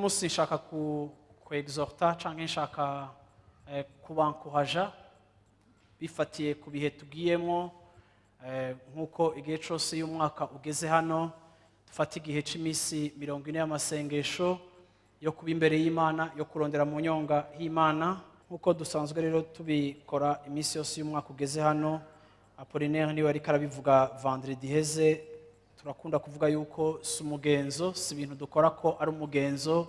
Musi nshaka ku exhorta canke nshaka kubankuhaja bifatiye ku bihe tugiyemo nkuko igihe cyose y'umwaka ugeze hano dufata igihe c'imisi 40 y'amasengesho yo kuba imbere y'Imana yo kurondera mu nyonga y'Imana nkuko dusanzwe rero tubikora imisi yose y'umwaka ugeze hano. Apollinaire niwe ari karabivuga vendredi heze, turakunda kuvuga yuko si umugenzo, si ibintu dukora ko ari umugenzo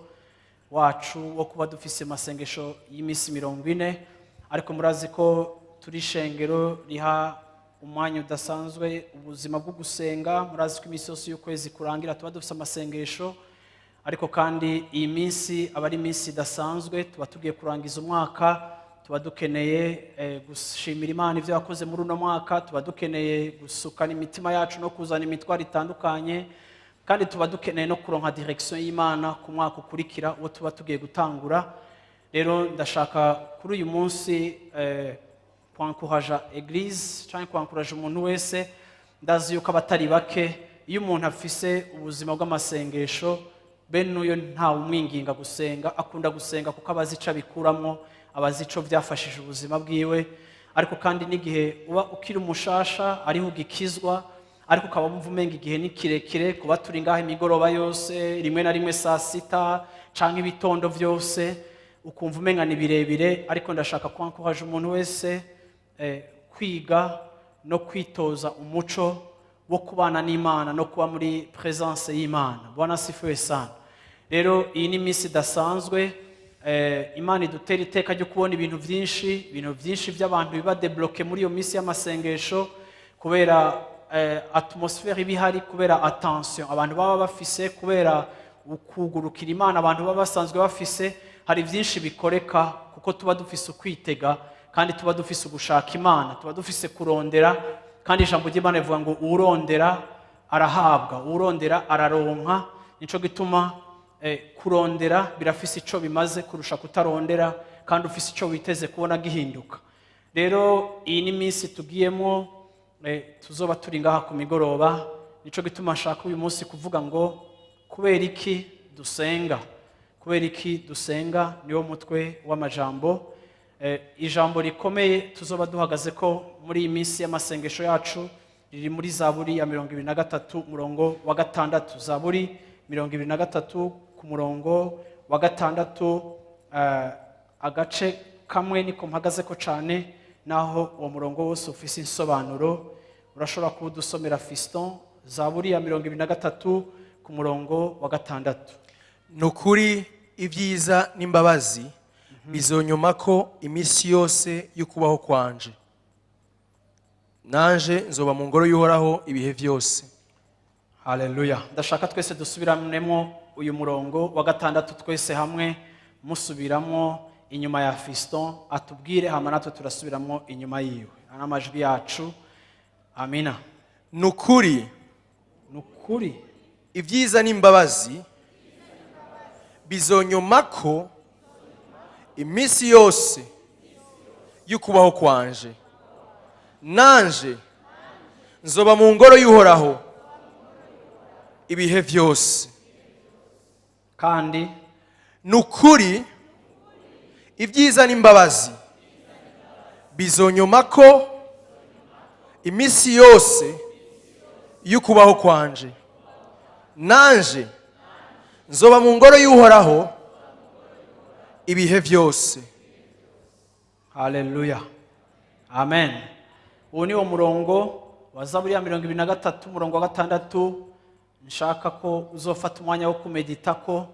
wacu wo kuba dufise masengesho y'imisi 40, ariko murazi ko turi shengero riha umwanya udasanzwe ubuzima bwo gusenga. Murazi ko imisi yose y'ukwezi kurangira tuba dufise amasengesho, ariko kandi iyi minsi aba ari iminsi idasanzwe, tuba tugiye kurangiza umwaka, tuba dukeneye gushimira Imana ivyo yakoze muri uno mwaka, tuba dukeneye gusukana imitima yacu no kuzana imitwaro itandukanye, kandi tuba dukeneye no kuronka direction y'Imana ku mwaka ukurikira uwo tuba tugiye gutangura. Rero ndashaka kuri uyu munsi kwankuhaja eglise cyangwa kwankuhaja umuntu wese. Ndazi yuko abatari bake iyo umuntu afise ubuzima bw'amasengesho bene uyo nta umwinginga gusenga, akunda gusenga kuko abazi ico abikuramo, abazi ico byafashije ubuzima bwiwe. Ariko kandi n'igihe uba ukiri umushasha ariho ugikizwa, ariko ukaba wumva umenga igihe ni kirekire, kuba turi ngaho imigoroba yose, rimwe na rimwe saa sita canke ibitondo vyose, ukumva umenga ni birebire. Ariko ndashaka kwankuhaje umuntu wese kwiga no kwitoza umuco wo kubana n'Imana no kuba muri presence y'Imana. Bwana sifiwe sana. Rero iyi ni misi dasanzwe, Imana idutera iteka ryo kubona ibintu byinshi by'abantu biba debloqué muri iyo misi y'amasengesho, kubera atmosphere ibihari, kubera attention abantu baba bafise, kubera ukugurukira Imana abantu baba basanzwe bafise. Hari byinshi bikoreka kuko tuba dufise ukwitega, kandi tuba dufise ugushaka Imana, tuba dufise kurondera. Kandi ijambo ry'Imana rivuga ngo urondera arahabwa, urondera araronka. Nico gituma kurondera birafise ico bimaze kurusha kutarondera, kandi ufise ico witeze kubona gihinduka. Rero iyi ni minsi tugiyemo, tuzoba turi ngaha ku migoroba. Nico gituma nshaka uyu munsi kuvuga ngo kubera iki dusenga, kubera iki dusenga, niwo mutwe w'amajambo. Ijambo rikomeye tuzoba duhagaze ko muri iyi minsi y'amasengesho yacu riri muri Zaburi ya 23 murongo wa 6. Zaburi 23 ku murongo wa 6, agace kamwe niko mpagaze ko cyane, naho uwo murongo wose ufise insobanuro. Urashobora kudusomera Fiston, Zaburi ya 23 ku murongo wa 6. Nukuri ibyiza n'imbabazi bizonyuma ko imisi yose y'ukubaho kwanje, nanje nzoba mu ngoro y'Uhoraho ibihe vyose. Haleluya. Ndashaka twese dusubiramemo uyu murongo wa 6 twese hamwe, musubiramo inyuma ya Fiston atubwire, hama natwe turasubiramo inyuma yiwe n'amajwi yacu. Amina. Nukuri ibyiza n'imbabazi bizonyuma ko imisi yose y'ukubaho kwanje, nanje nzoba mu ngoro y'Uhoraho ibihe vyose. Kandi nukuri ibyiza n'imbabazi bizonyuma ko imisi yose y'ukubaho kwanje, nanje nzoba mu ngoro y'Uhoraho ibihe vyose. Haleluya. Amen. Uwo ni wo murongo wa Zaburi ya 23 murongo wa 6. Nshaka ko uzofata umwanya wo kumeditako,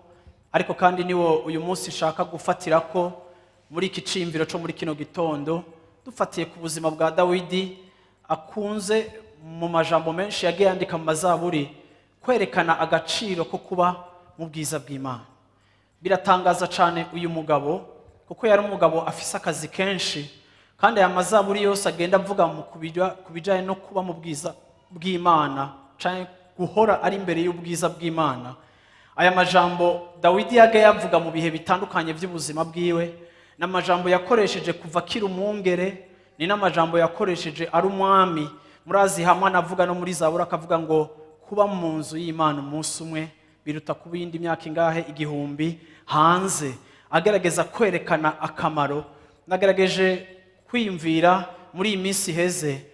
ariko kandi niwo uyu munsi nshaka gufatirako muri iki cimviro cyo muri kino gitondo, dufatiye ku buzima bwa Dawidi akunze mu majambo menshi yagiye yandika mu mazaburi kwerekana agaciro ko kuba mu bwiza bw'Imana. Biratangaza cyane uyu mugabo kuko yari umugabo afise akazi kenshi, kandi aya mazaburi yose agenda avuga mu kubijanye no kuba mu bwiza bw'Imana cyane guhora ari imbere y'ubwiza bw'Imana. Aya majambo Dawidi yagiye yavuga mu bihe bitandukanye by'ubuzima bwiwe, n'amajambo yakoresheje kuva akiri umwungere, ni n'amajambo yakoresheje ari umwami. Murazi hamwe anavuga no muri Zaburi akavuga ngo kuba mu nzu y'Imana umunsi umwe biruta kuba iyindi myaka ingahe 1000 hanze. Agerageza kwerekana akamaro. Nagerageje kwiyumvira muri iyi minsi heze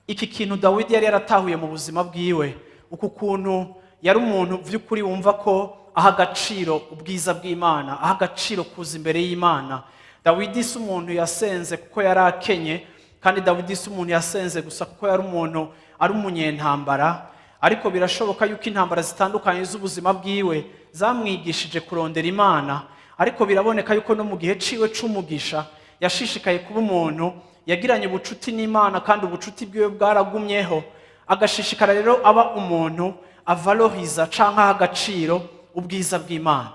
iki kintu Dawidi yari yaratahuye mu buzima bwiwe, uku kuntu yari umuntu vy'ukuri wumva ko aha agaciro ubwiza bw'Imana, aha agaciro kuza imbere y'Imana. Dawidi si umuntu yasenze kuko yari akenye, kandi Dawidi si umuntu yasenze gusa kuko yari umuntu ari umunyentambara, ariko birashoboka yuko intambara zitandukanye z'ubuzima bwiwe zamwigishije kurondera Imana. Ariko biraboneka yuko no mu gihe ciwe c'umugisha yashishikaye kuba umuntu yagiranye ubucuti n'Imana, kandi ubucuti bwiwe bwaragumyeho. Agashishikara rero aba umuntu avaloriza canke aha agaciro ubwiza bw'Imana.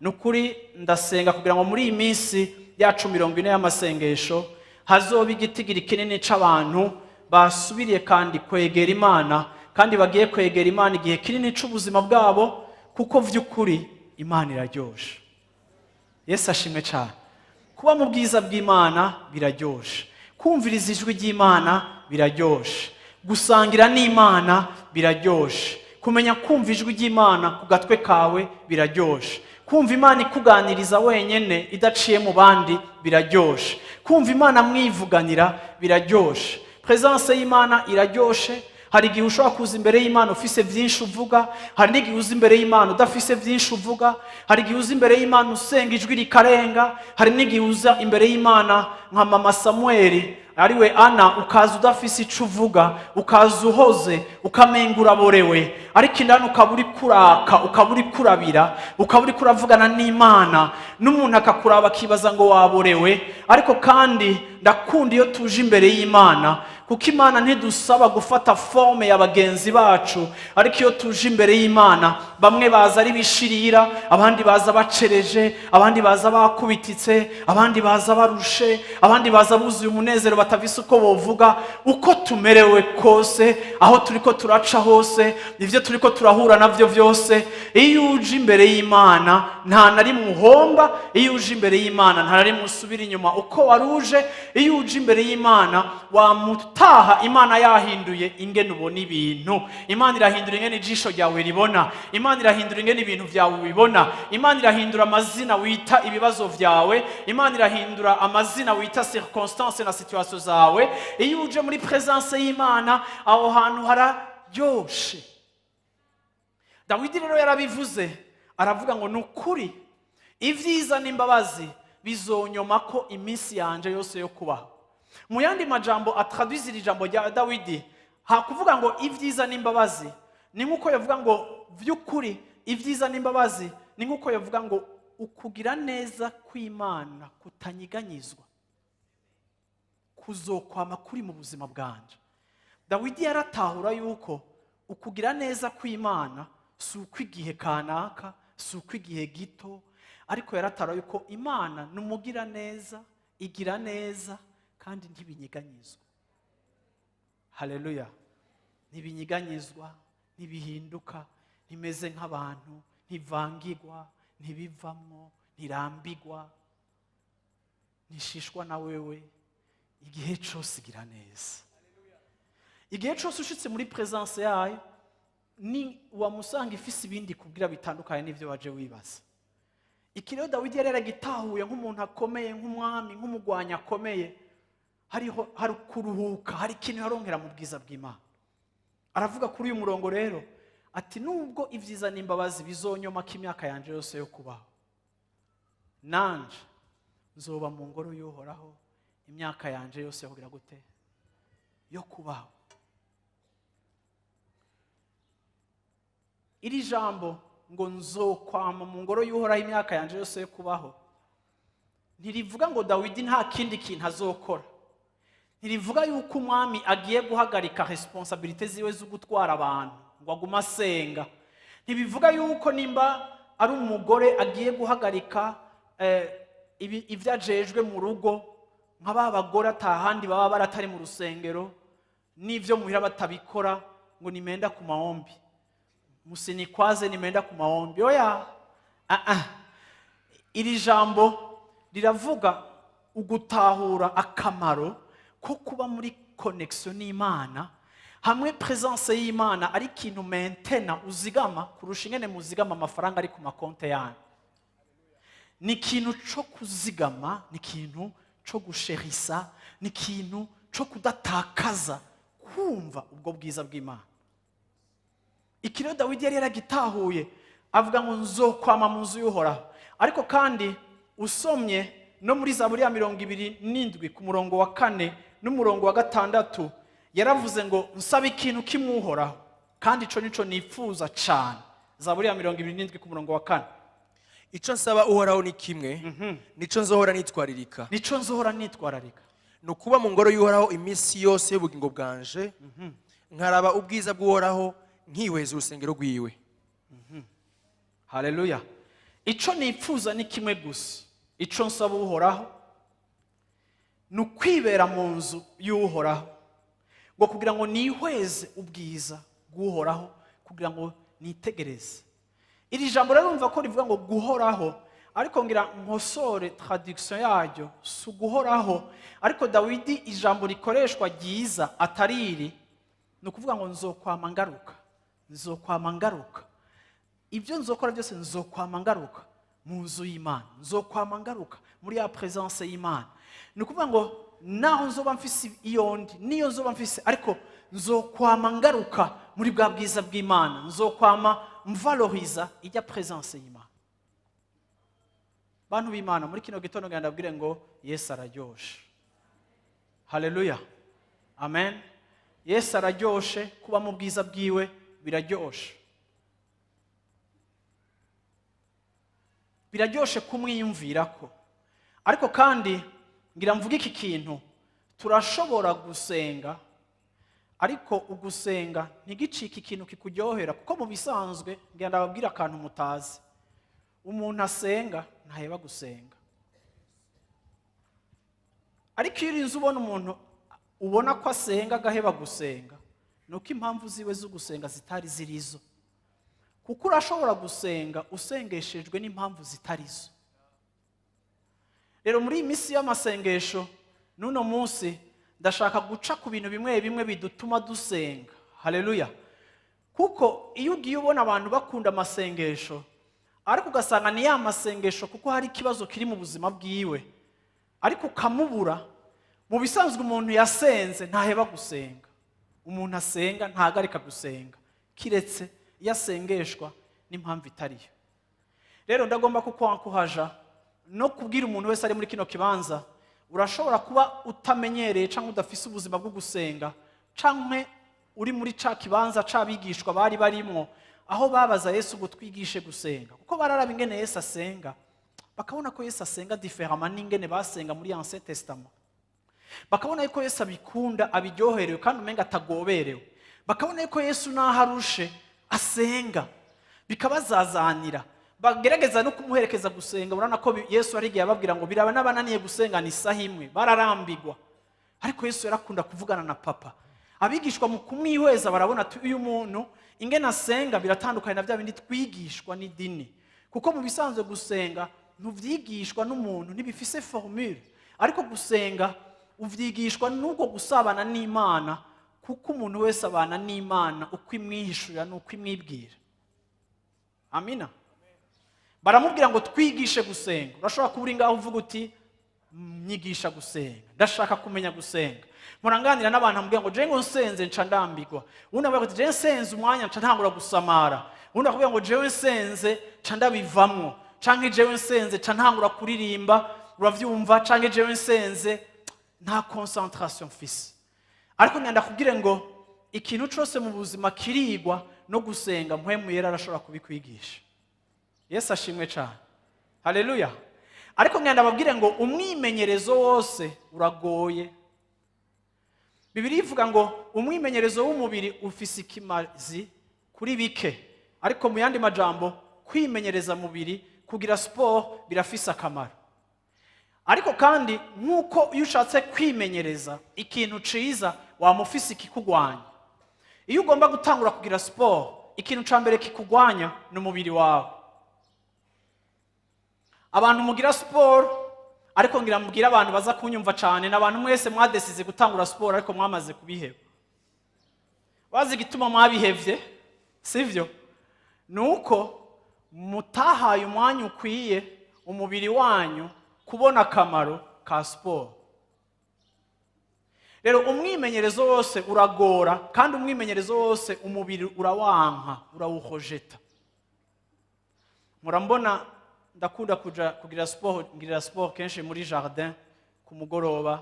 Nukuri ndasenga kugira ngo muri iyi minsi yacu 40 y'amasengesho hazoba igitigiri kinini c'abantu basubiriye kandi kwegera Imana, kandi bagiye kwegera Imana igihe kinini c'ubuzima bwabo, kuko vy'ukuri Imana iraryoshe. Yesu ashimwe cyane. Kuba mu bwiza bw'Imana biraryoshe, kumviriza ijwi ry'Imana biraryoshe, gusangira n'Imana biraryoshe, kumenya kumva ijwi ry'Imana ku gatwe kawe biraryoshe, kumva Imana ikuganiriza wenyene idaciye mu bandi biraryoshe, kumva Imana mwivuganira biraryoshe. Presence y'Imana iraryoshe. Hari igihe ushobora kuza imbere y'Imana ufise vyinshi uvuga, hari n'igihe uza imbere y'Imana udafise vyinshi uvuga, hari igihe uza imbere y'Imana usenga ijwi rikarenga, hari n'igihe uza imbere y'Imana nka mama Samueli ariwe Ana ukaza udafise ico uvuga, ukaza uhoze, ukamenga uraborewe, ariko indani ukaba uri kuraka, ukaba uri kurabira, ukaba uri kuravugana n'Imana, n'umuntu akakuraba akibaza ngo waborewe. Ariko kandi ndakunda iyo tuje imbere y'Imana, kuko Imana ntidusaba gufata forme ya bagenzi bacu, ariko iyo tuje imbere y'Imana bamwe baza ari bishirira, abandi baza bacereje, abandi baza bakubititse, abandi baza barushe, abandi baza buzuye umunezero batavise uko bovuga. Uko tumerewe kose, aho turiko turaca hose, ivyo turiko turahura navyo vyose, iyo uje imbere y'Imana nta nari muhomba, iyo uje imbere y'Imana nta nari musubira inyuma uko waruje. Iyo uje imbere y'Imana wamutaha Imana yahinduye ingene ubona ibintu. Imana irahindura ingene ijisho ryawe ribona, Imana irahindura ingene ibintu vyawe bibona, Imana irahindura amazina wita ibibazo vyawe, Imana irahindura amazina wita circonstance na situation zawe. Iyo uje muri presence y'Imana aho hantu hararyoshe. Dawidi rero yarabivuze, aravuga ngo nukuri ivyiza n'imbabazi bizonyoma ko iminsi yanje yose yo kubaho. Mu yandi majambo atraduisira ijambo rya Dawidi, hakuvuga ngo ivyiza n'imbabazi, ni nkuko yavuga ngo vy'ukuri ivyiza n'imbabazi, ni nkuko yavuga ngo ukugira neza kw'Imana kutanyiganyizwa kuzokwama kuri mu buzima bwanje. Dawidi yaratahura yuko ukugira neza kw'Imana si ukwigihe kanaka, si ukwigihe gito, ariko yaratahura yuko Imana numugira neza, igira neza, kandi ntibinyiganyizwa. Haleluya. Ntibinyiganyizwa, ntibihinduka, ntimeze nk'abantu, ntivangirwa, ntibivamwo, ntirambigwa, nishishwa na wewe. Igihe cyose igira neza. Igihe cyose ushitse muri presence yayo, ni wamusanga ifise ibindi kubwira bitandukanye n'ivyo waje wibaza. Iki rero Dawidi yari yaragitahuye nk'umuntu akomeye, nk'umwami, nk'umugwanya akomeye. Hari kuruhuka, hari ikintu yaronkera mu bwiza bw'Imana. Aravuga kuri uyu murongo rero ati nubwo ivyiza n'imbabazi bizonyoma ko imyaka yanje yose yo kubaho, nanje nzoba mu ngoro y'Uhoraho imyaka yanje yose yogira gute yo kubaho. Iri jambo ngo nzokwama mu ngoro y'Uhoraho imyaka yanje yose yo kubaho ntirivuga ngo Dawidi nta kindi kintu azokora, ntirivuga yuko umwami agiye guhagarika responsabilité ziwe zo gutwara abantu ngo agume asenga. Ntibivuga yuko nimba ari umugore agiye guhagarika ibyo ajejwe mu rugo, nk'aba bagore atahandi baba baratari mu rusengero n'ivyo muhira batabikora, ngo nimenda ku maombi, musinikwaze nimenda ku maombi. Oya, iri jambo riravuga ugutahura akamaro ko kuba muri connection n'Imana, hamwe presence y'Imana ari ikintu maintainer uzigama kurusha ingene muzigama amafaranga ari ku makonte yanyu. Ni ikintu cyo kuzigama, ni ikintu cyo gusherisa, ni ikintu cyo kudatakaza kumva ubwo bwiza bw'Imana. Ikiro Dawidi yari yaragitahuye avuga ngo nzokwama mu nzu y'Uhoraho. Ariko kandi usomye no muri Zaburi ya 27 ku murongo wa 4 n'umurongo wa 6 yaravuze ngo nsaba ikintu kimwuhoraho, kandi ico nico nifuza cyane. Zaburi ya 27 ku murongo wa 4. Ico nsaba Uhoraho ni kimwe, nico nzohora nitwaririka. Nico nzohora nitwararika. Nukuba mu ngoro y'Uhoraho iminsi yose y'ubugingo bwanje, nkaraba ubwiza bw'Uhoraho nkihweza urusengero rwiwe. Haleluya. Ico nifuza ni kimwe gusa. Ico nsaba Uhoraho nukwibera mu nzu y'Uhoraho, ngo kugira ngo nihweze ubwiza bw'Uhoraho, kugira ngo nitegereze. Iri jambo rero umva ko rivuga ngo guhoraho, ariko ngira nkosore traduction yaryo su guhoraho, ariko Dawidi ijambo rikoreshwa ryiza atariri no kuvuga ngo nzokwama ngaruka, nzokwama ngaruka. Ibyo nzokora byose nzokwama ngaruka mu nzu y'Imana, nzokwama ngaruka muri ya presence y'Imana. Ni kuvuga ngo naho nzoba mfise iyondi niyo nzoba mfise, ariko nzokwama ngaruka muri bwa bwiza bw'Imana, nzokwama mvaloriza ijya presence y'Imana. Bantu b'Imana, muri kino gitondo ngenda ndabwire ngo Yesu araryoshe. Haleluya, amen. Yesu araryoshe, kuba mu bwiza bwiwe biraryoshe. Biraryoshe kumwiyumvirako. Ariko kandi ngira mvuga iki kintu, turashobora gusenga, ariko ugusenga ntigicike ikintu kikuryohera, kuko mu bisanzwe ngira ndababwira akantu mutazi. Umuntu asenga ntaheba gusenga. Ariko iyo urinze ubona umuntu ubona ko asenga agaheba gusenga, nuko impamvu ziwe zo gusenga zitari zirizo. Kuko urashobora gusenga usengeshejwe n'impamvu zitarizo. Rero muri iyi minsi y'amasengesho n'uno munsi ndashaka guca ku bintu bimwe bimwe bidutuma dusenga. Haleluya. Kuko iyo ugiye ubona abantu bakunda amasengesho, ariko ugasanga ni ya masengesho kuko hari ikibazo kiri mu buzima bwiwe, ariko ukamubura, mu bisanzwe umuntu yasenze ntaheba gusenga. Umuntu asenga ntahagarika gusenga, kiretse iyo asengeshwa n'impamvu itariyo. Rero ndagomba kukwankuhaja no kubwira umuntu wese ari muri kino kibanza, urashobora kuba utamenyereye cyangwa udafise ubuzima bwo gusenga, cyangwa uri muri ca kibanza c'abigishwa bari barimo, aho babaza Yesu ngo twigishe gusenga, kuko bararaba ingene Yesu asenga, bakabona ko Yesu asenga différemment n'ingene basenga muri Ancien Testament. Bakabona yuko Yesu abikunda, abiryoherewe kandi umenga atagoberewe. Bakabona yuko Yesu naharushe asenga, bikabazazanira, bagerageza no kumuherekeza gusenga. Urana ko Yesu arigiye ababwira ngo biraba n'abananiye gusenga ni isaha imwe, bararambigwa. Ariko Yesu yarakunda kuvugana na papa. Abigishwa mu kumwihweza barabona ati uyu muntu ingene asenga biratandukanye na bya bindi twigishwa n'idini, kuko mu bisanzwe gusenga ntuvyigishwa n'umuntu, ntibifise formule, ariko gusenga uvyigishwa n'ubwo gusabana n'Imana, kuko umuntu wese abana n'Imana uko imwihishurira n'uko imwibwira. Amina. Baramubwira ngo twigishe gusenga. Urashobora kuba uri ngaho uvuga uti nyigisha gusenga, ndashaka kumenya gusenga. Muranganira n'abantu ambwira ngo je ngo nsenze nca ndambigwa. Undi avuga ati je nsenze umwanya nca ntangura gusamara. Undi akubwira ngo jewe nsenze nca ndabivamwo, canke jewe nsenze nca ntangura kuririmba, uravyumva, canke jewe nsenze nta concentration fisi. Ariko nyanda kubwire ngo ikintu cyose mu buzima kirigwa no gusenga, mpwemu yera arashobora kubikwigisha. Yesu ashimwe cyane. Haleluya. Ariko nyanda babwire ngo umwimenyerezo wose uragoye. Bibiliya ivuga ngo umwimenyerezo w'umubiri ufise ikimazi kuri bike, ariko mu yandi majambo kwimenyereza mubiri kugira siporo birafise akamaro. Ariko kandi nk'uko iyo ushatse kwimenyereza ikintu ciza wamufise ikikugwanya. Iyo ugomba gutangura kugira siporo, ikintu ca mbere kikugwanya ni umubiri wawe. Abantu mugira siporo, ariko ngira mubwira abantu baza kunyumva cyane, n'abantu mwese mwadesize gutangura siporo ariko mwamaze kubiheba. Wazi igituma mwabihevye, sivyo? Nuko mutahaye umwanya ukwiye umubiri wanyu kubona akamaro ka siporo. Rero umwimenyerezo wose uragora, kandi umwimenyerezo wose umubiri urawanka, urawuhojeta. Murambona ndakunda kugira siporo, ngirira siporo kenshi muri jardin ku mugoroba,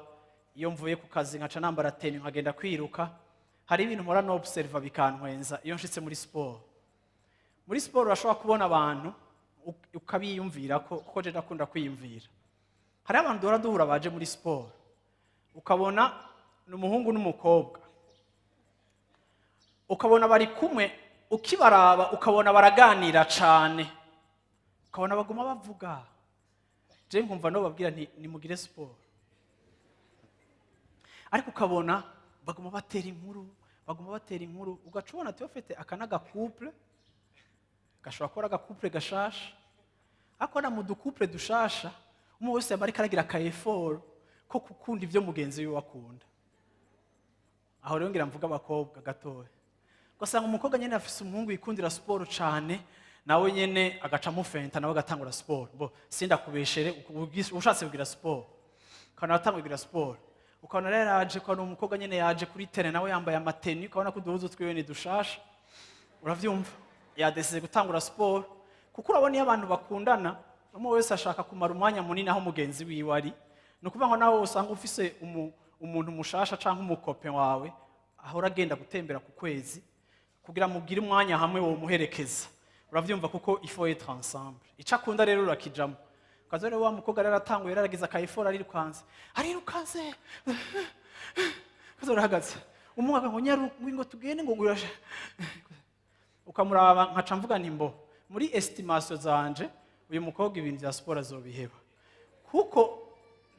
iyo mvuye ku kazi nkaca nambara tennis nkagenda kwiruka. Hari ibintu mpora no observa bikantwenza iyo nshitse muri siporo. Muri siporo urashobora kubona abantu ukabiyumvira kuko je ndakunda kwiyumvira. Hari abantu duhora duhura baje muri siporo, ukabona n'umuhungu n'umukobwa, ukabona bari kumwe, ukibaraba ukabona baraganira cane, ukabona baguma bavuga. Je nkumva no babwira ni mugire siporo, ariko ukabona baguma batera inkuru, ugacubona ati bafite akanaga couple gashobora kuba aga couple gashasha, ariko na mu couple dushasha umwe wese yaba ariko aragira ka effort ko gukunda ibyo mugenzi we wakunda. Aho rero ngira mvuga abakobwa gatoya, ugasanga umukobwa nyene afise umuhungu yikundira siporo cane, nawe nyene agaca mufenta nawe agatangura siporo. Bo sindakubeshere, ushatse kugira siporo kana atangura kugira siporo, ukabona rero yaje kwa umukobwa nyene yaje kuri terrain nawe yambaye amateni, ukabona ko duhuzo twiwe ni dushasha. Uravyumva? Yadesize gutangura siporo, kuko urabona iyo abantu bakundana umwe wese ashaka kumara umwanya munini aho mugenzi wiwe ari. Nukuvuga ngo nawe usanga ufise umuntu mushasha canke umukope wawe ahora agenda gutembera ku kwezi kugira mugire umwanya hamwe wo muherekeza. Uravyumva kuko il faut être ensemble. Ica kunda rero urakijamo. Kazo rero wa mukobwa rero atanguye yaragize akayifora arirukanze. Kazo rahagaze. Umwaka ngo nyaru ngo tugende ngo ngurashe. Ukamuraba nkaca mvuga nimbo muri estimation zanje uyu mukobwa ibintu bya siporo azobiheba, kuko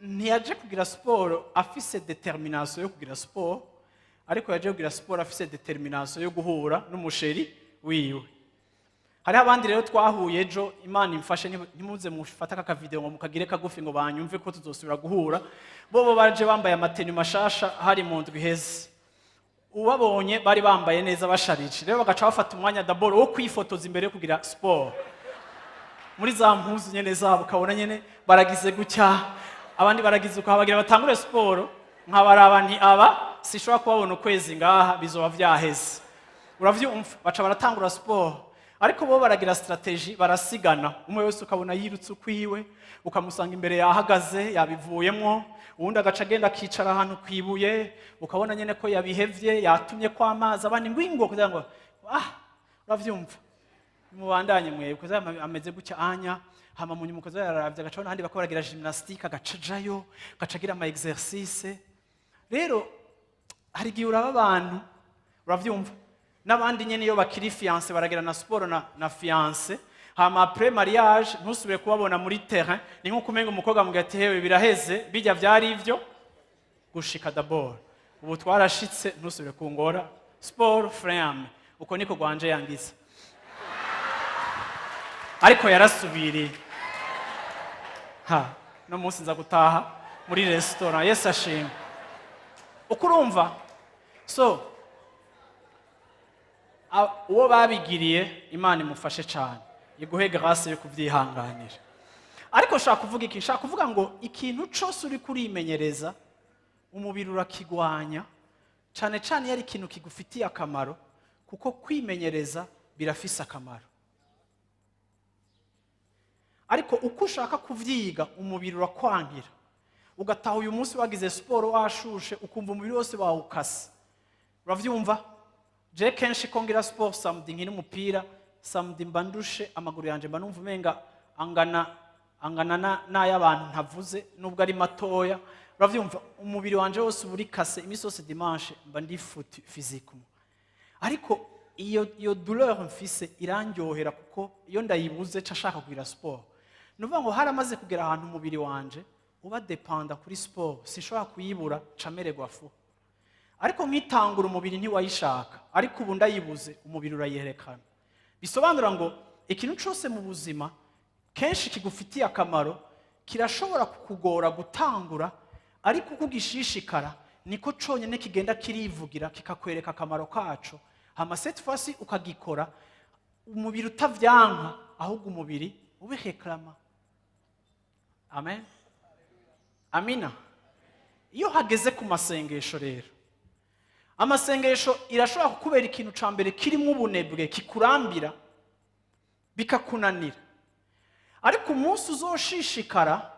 ntiyaje kugira siporo afise determination yo kugira siporo, ariko yaje kugira siporo afise determination yo guhura n'umusheri wiwe. Hari abandi rero twahuye ejo, Imana imfashe ntimuze mufata aka video ngo mukagire kagufi ngo banyumve ko tuzosubira guhura. Bobo baje bambaye amateni mashasha hari mu ndwi heze, ubabonye bari bambaye neza basharije, rero bagaca bafata umwanya d'abord wo kwifotoza imbere yo kugira siporo. Muri za mpuzu nyene zabo ukabona nyene baragize gutya, abandi baragize uko bagira batangure siporo, nkabaraba nti aba sishobora kubabona ukwezi ngaha bizoba vyaheze. Uravyumva? Baca baratangura siporo, ariko bo baragira strategy, barasigana. Umwe wese ukabona yirutse ukwiwe, ukamusanga imbere yahagaze yabivuyemwo, uwundi agaca agenda akicara ahantu kwibuye, ukabona nyene ko yabihevye, yatumye kwa amazi abandi ngwingo kugira ngo uravyumva? Mubandanye mwe kuza ameze gutya anya hama munyu mukoza yaravye agacona handi bakoragira gymnastique agacajayo gacagira ama exercice. Rero hari gihe uraba abantu uravyumva, n'abandi nyene iyo bakiri fiancé baragira na sport na fiancé, hama après mariage ntusubire kubabona muri terrain, ni nko kumenga umukobwa muga ati hewe biraheze bijya vyari ivyo gushika d'abord, ubu twarashitse ntusubire kungora sport frame. Uko niko gwanje yangiza, ariko yarasubiriye. No munsi nza gutaha muri restaurant. Yes ashimwe. Ukurumva? So uwo babigiriye Imana imufashe cyane, iguhe grâce yo kuvyihanganira. Ariko shaka kuvuga iki? Shaka kuvuga ngo ikintu cyose uri kurimenyereza umubiri urakigwanya, cyane cyane yari ikintu kigufitiye akamaro, kuko kwimenyereza birafise akamaro. Ariko uko ushaka kuvyiga umubiri urakwangira, ugataha uyu munsi wagize siporo washushe ukumva umubiri wose wawukase. Uravyumva? Je kenshi kongira siporo samedi nkina umupira, samedi mbandushe amaguru yanje mba numva umenga angana n'ay'abantu ntavuze nubwo ari matoya, uravyumva umubiri wanje wose uri kase imisi yose dimanche mba ndi physique ariko iyo douleur mfise irandyohera kuko iyo ndayibuze cashaka kugira sport nuvuga ngo haramaze kugera ahantu umubiri wanje uba dependa kuri sport sinshobora kuyibura camererwa fu ariko nkitangura umubiri ntiwayishaka ariko ubu ndayibuze umubiri urayerekana bisobanura ngo ikintu cyose mu buzima kenshi kigufitiye akamaro kirashobora kukugora gutangura ariko uko ugishishikara niko conyene kigenda kirivugira kikakwereka akamaro kaco hama cette fois ukagikora umubiri utavyanka ahubwo umubiri ubiheklama amen amina iyo hageze ku masengesho rero amasengesho irashobora kukubera ikintu ca mbere kirimo ubunebwe kikurambira bikakunanira ariko umunsi uzoshishikara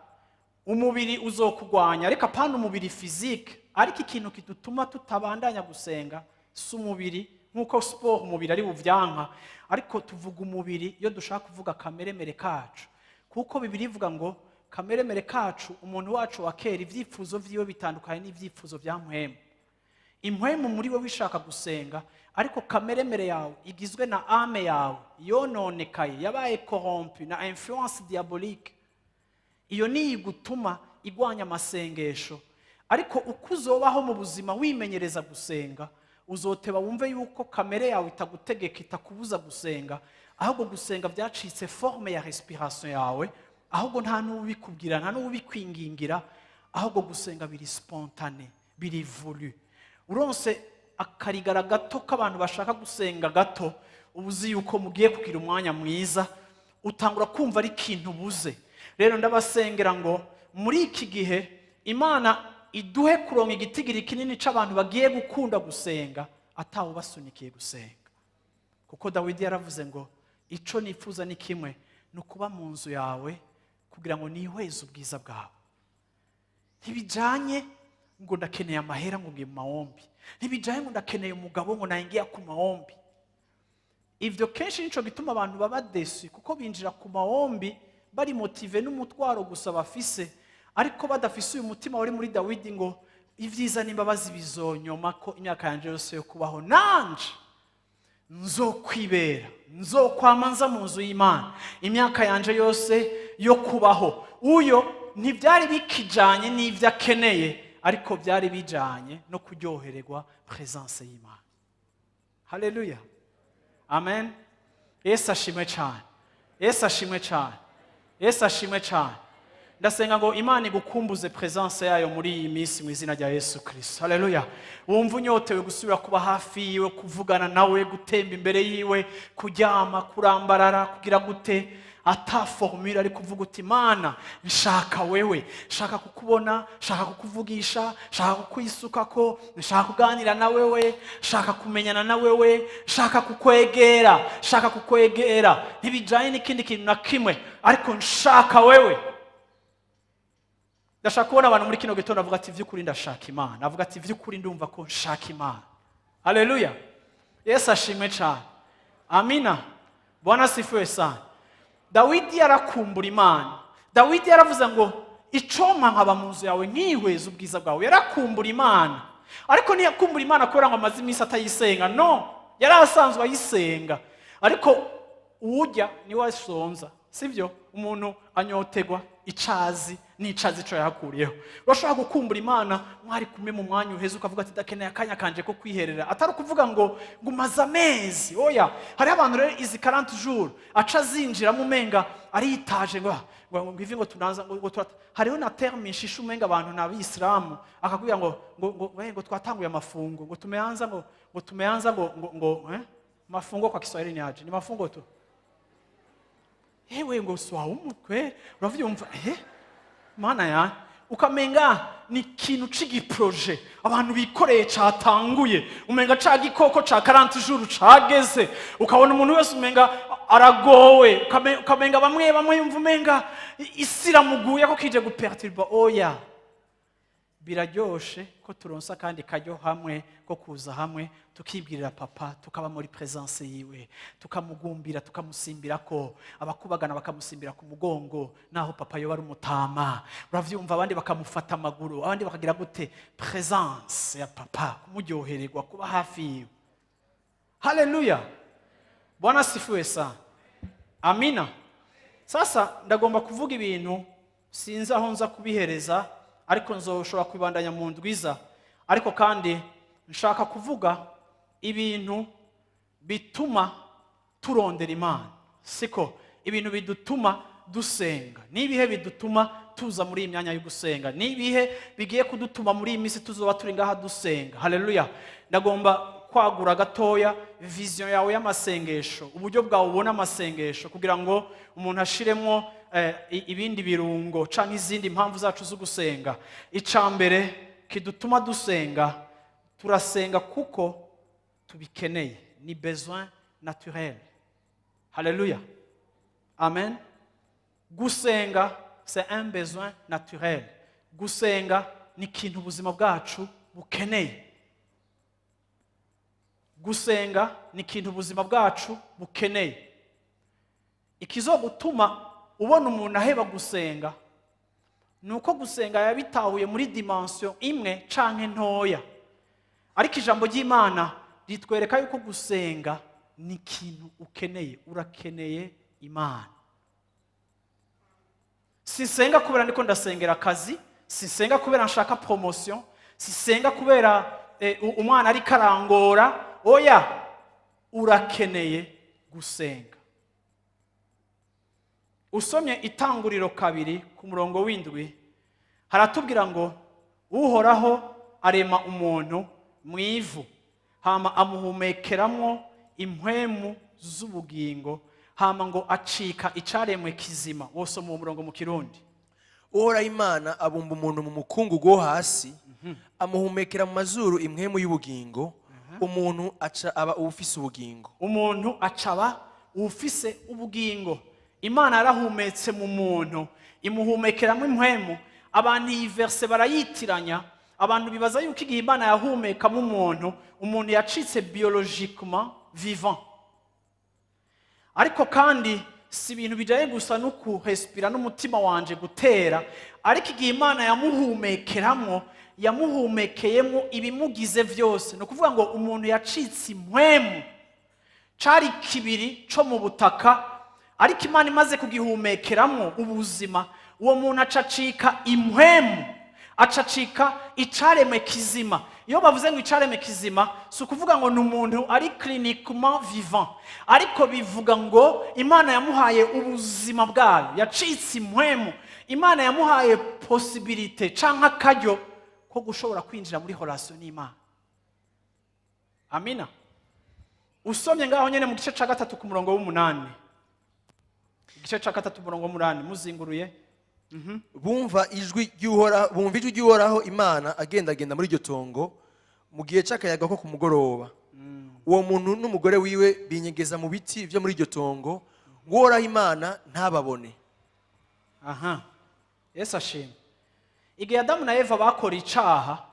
umubiri uzokugwanya ariko apana umubiri physique ariko ikintu kidutuma tutabandanya gusenga si umubiri nkuko sport umubiri ari buvyanka ariko tuvuga umubiri iyo dushaka kuvuga kameremere kacu kuko bibiri ivuga ngo kameremere kacu umuntu wacu wa kera ivyifuzo vyiwe bitandukanye n'ivyifuzo vya mpwemu impwemu muri we wishaka gusenga ariko kameremere yawe igizwe na ame yawe yononekaye yabaye corrompu na influence diabolique iyo ni igutuma igwanya amasengesho ariko uko uzobaho mu buzima wimenyereza gusenga uzoteba wumve yuko kamere yawe itagutegeka itakubuza gusenga ahubwo gusenga byacitse forme ya respiration yawe ahubwo nta n'ubikubwira nta n'ubikwingingira ahubwo gusenga biri spontane biri voulu uronse akarigara gato k'abantu bashaka gusenga gato ubuzi yuko mugiye kugira umwanya mwiza utangura kumva ari ikintu buze rero ndabasengera ngo muri iki gihe Imana iduhe kuronka igitigiri kinini c'abantu bagiye gukunda gusenga atawo basunikiye gusenga kuko Dawidi yaravuze ngo ico nifuza ni kimwe nukuba mu nzu yawe kugira ngo nihweze ubwiza bwawe ntibijanye ngo ndakeneye amahera ngo ngiye mu maombi ntibijanye ngo ndakeneye umugabo ngo naingia ku maombi ivyo kenshi nico gituma abantu baba desu kuko binjira ku maombi bari motive n'umutwaro gusa bafise ariko badafise uyu mutima wari muri Dawidi ngo ivyiza n'imbabazi bizonyoma ko imyaka yanje yose yo kubaho nanje nzokwibera nzokwamanza mu nzu y'Imana imyaka yanje yose yo kubaho uyo ntivyari bikijanye n'ivyo akeneye ariko byari bijanye no kuryohererwa presence y'Imana haleluya amen Yesu ashimwe cyane Yesu ashimwe cyane Yesu ashimwe cyane ndasenga ngo Imana igukumbuze presence yayo muri iyi minsi mu izina rya Yesu Kristo haleluya wumva unyotewe gusubira kuba hafi yiwe kuvugana nawe gutemba imbere yiwe kuryama kurambarara kugira gute ata formule ari kuvuga uti Imana nshaka wewe nshaka kukubona nshaka kukuvugisha nshaka kukwisukako nshaka kuganira na wewe nshaka kumenyana na wewe nshaka kukwegera ntibijanye n'ikindi kintu na kimwe ariko nshaka wewe ndashaka kubona abantu muri kino gitondo avuga ati vy'ukuri ndashaka Imana avuga ati vy'ukuri ndumva ko nshaka Imana haleluya Yesu ashimwe cyane amina Bwana sifiwe sana Dawidi yarakumbura Imana Dawidi yaravuze ngo icoma nkaba mu nzu yawe nkihweza ubwiza bwawe yarakumbura Imana ariko ntiyakumbura Imana kubera ngo amazi imisi atayisenga no yarasanzwe ayisenga ariko uwujya niwe asonza sivyo umuntu anyotegwa icazi n'icazi cyo yakuriyeho urashaka gukumbura Imana mwari kumwe mu mwanya uheze ukavuga ati dakeneye akanya kanje ko kwiherera atari kuvuga ngo ngumaza amezi oya hari abantu rero izi 40 jours aca zinjira mu menga aritaje ngo ngivi ngo tunaza ngo hariho na terme shishu menga abantu n'abisilamu akakubwira ngo twatanguye amafungo ngo tumeanza ngo mafungo kwa Kiswahili ni aje ni mafungo tu Ewe ngo swa umutwe uravyumva Mana ya ukamenga ni kintu c'igiproje abantu bikoreye catanguye umenga ca gikoko ca 40 jours cageze ukabona umuntu wese umenga aragowe ukamenga bamwe yumva umenga isiramuguye ko kije guperturba oya biraryoshe ko turonsa kandi kajyo hamwe ko kuza hamwe tukibwirira papa tukaba muri presence yiwe tukamugumbira tukamusimbira ko abakubagana bakamusimbira ku mugongo naho papa yo bari umutama uravyumva abandi bakamufata amaguru abandi bakagira gute presence ya papa kumuryohererwa kuba hafi yiwe. Haleluya, Bwana sifiwe sana, amina. Sasa ndagomba kuvuga ibintu sinzi aho nza kubihereza ariko nzoshobora kwibandanya mu ndwiza, ariko kandi nshaka kuvuga ibintu bituma turondera Imana, siko ibintu bidutuma dusenga, nibihe bidutuma tuza muri iyi myanya yo gusenga, nibihe bigiye kudutuma muri iyi minsi tuzoba turi ngaha dusenga. Haleluya, ndagomba kwagura gatoya vision yawe y'amasengesho, uburyo bwawe ubona amasengesho kugira ngo umuntu ashiremo ibindi birungo canke izindi impamvu zacu zo gusenga. Icambere kidutuma dusenga, turasenga kuko tubikeneye, ni besoin naturel. Haleluya, amen. Gusenga c'est un besoin naturel, gusenga ni ikintu ubuzima bwacu bukeneye. Gusenga ni ikintu ubuzima bwacu bukeneye. Ikizo gutuma ubona umuntu aheba gusenga nuko gusenga yabitahuye muri dimension imwe canke ntoya, ariko ijambo ry'Imana ritwereka yuko gusenga ni ikintu ukeneye, urakeneye Imana. Sisenga kubera ndiko ndasengera akazi, sisenga kubera nshaka promotion, sisenga kubera umwana ari karangora, oya, urakeneye gusenga. Usomye Itanguriro 2 ku murongo w'indwi haratubwira ngo Uhoraho arema umuntu mu ivu hama amuhumekeramwo impwemu z'ubugingo hama ngo acika icaremwe kizima. Wose mu murongo mu Kirundi, Uhoraho Imana abumba umuntu mu mukungugu wo hasi amuhumekera mu mazuru impwemu y'ubugingo, umuntu aca aba ufise ubugingo. Umuntu acaba ufise ubugingo. Imana yarahumetse mu muntu imuhumekeramo impwemu. Abantu iyi verse barayitiranya, abantu bibaza yuko igihe Imana yahumekamo umuntu yacitse biologiquement vivant, ariko kandi si ibintu bijaye gusa no kuhespira n'umutima wanje gutera, ariko igihe Imana yamuhumekeramo yamuhumekeyemo ibimugize vyose. No kuvuga ngo umuntu yacitse impwemu, cari kibiri co mu butaka, ariko Imana imaze kugihumekeramo ubuzima, uwo muntu acacika impwemu, acacika icaremwe kizima. Iyo bavuze ngo icaremwe kizima, si ukuvuga ngo ni umuntu ari cliniquement vivant, ariko bivuga ngo Imana yamuhaye ubuzima bwayo, yacitse impwemu. Imana yamuhaye possibilité canke akaryo ko gushobora kwinjira muri relation n'Imana. Amina. Usomye ngaho nyene mu gice ca 3 ku murongo w'8, igice ca 3 murongo w'8 muzinguruye, bumva ijwi ry'Uhoraho Imana agendagenda muri iryo tongo mu gihe c'akayaga ko ku mugoroba. Uwo muntu n'umugore wiwe binyegeza mu biti vyo muri iryo tongo, ngo Uhoraho Imana ntababone. Aha, Yesu ashimwe. Igihe Adamu na Eva bakora icaha,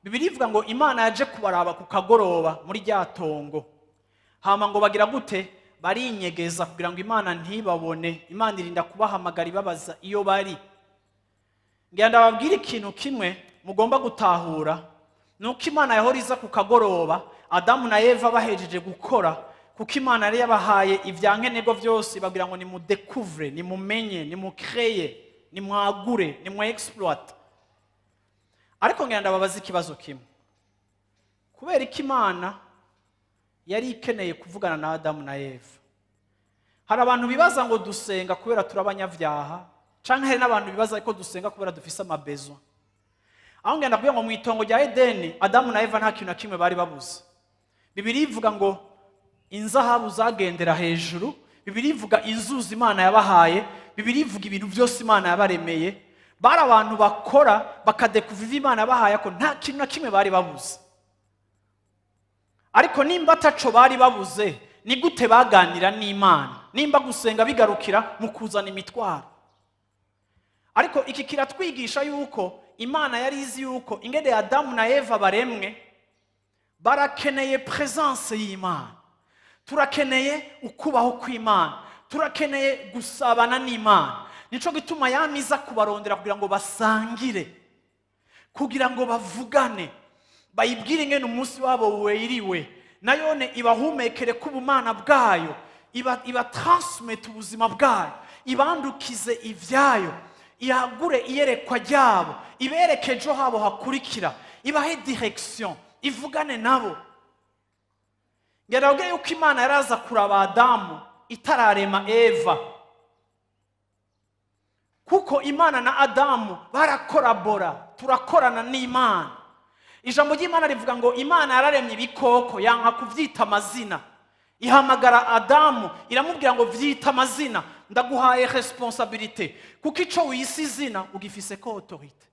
Bibiliya ivuga ngo Imana yaje kubaraba ku kagoroba muri rya tongo, hama ngo bagira gute, barinyegeza kugira ngo Imana ntibabone. Imana irinda kubahamagara ibabaza iyo bari. Ngira ndababwira ikintu kimwe mugomba gutahura, nuko Imana yahora iza ku kagoroba Adamu na Eva bahejeje gukora, kuko Imana yari yabahaye ivyankenerwa vyose, bagira ngo nimudécouvre, nimumenye, nimucreye, nimwagure, nimwexploite. Ariko ngira ndababaza ikibazo kimwe, kubera iki Imana yari ikeneye kuvugana na Adamu na Eva? Hari abantu bibaza ngo dusenga kubera turabanyavyaha, canke hari n'abantu bibaza ko dusenga kubera dufise amabezo. Aho ngenda kugira ngo mu itongo rya Edeni Adamu na Eva nta kintu na kimwe bari babuze. Bibiliya ivuga ngo inzahabu zagendera hejuru, Bibiliya ivuga inzuzi Imana yabahaye, Bibiliya ivuga ibintu byose Imana yabaremeye. Bari abantu bakora bakadekuviva Imana yabahaye ko nta kintu na kimwe bari babuze. Ariko nimba ataco bari babuze, ni gute baganira n'Imana? Nimba gusenga bigarukira mu kuzana imitwaro. Ariko iki kiratwigisha yuko imana yari izi yuko ingene Adamu na Eva baremwe barakeneye presence y'Imana. Turakeneye ukubaho kw'Imana, turakeneye gusabana n'Imana. Nico gituma yamiza kubarondera kugira ngo basangire, kugira ngo bavugane, bayibwire ingene umunsi wabo weriwe, nayone ibahumekere kubumana bwayo, iba transmit ubuzima bwayo, ibandukize ivyayo, ihagure iyerekwa ryabo, iberekejo habo hakurikira, ibahe direction, ivugane nabo. Ngeragere yuko Imana yaraza kuraba Adamu itararema Eva, kuko Imana na Adamu barakorabora, turakorana n'Imana. Ijambo ry'Imana rivuga ngo Imana yararemye ibikoko yanka kuvyita amazina, ihamagara Adamu iramubwira ngo vyita amazina, ndaguhaye responsabilité, kuko ico wisi izina ugifise ko autorité.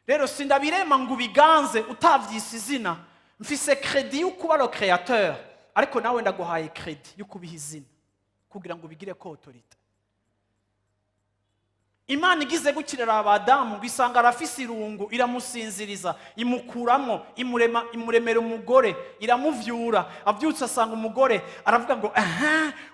Rero sindabirema ngo ubiganze utavyise izina, mfise crédit y'ukuba le créateur, ariko nawe ndaguhaye crédit y'ukubiha izina kugira ngo ubigire ko autorité. Imana igize gukirira Adamu ngo isanga arafise irungu, iramusinziriza, imukuramo, imuremera umugore, iramuvyura. Avyutse asanga umugore aravuga ngo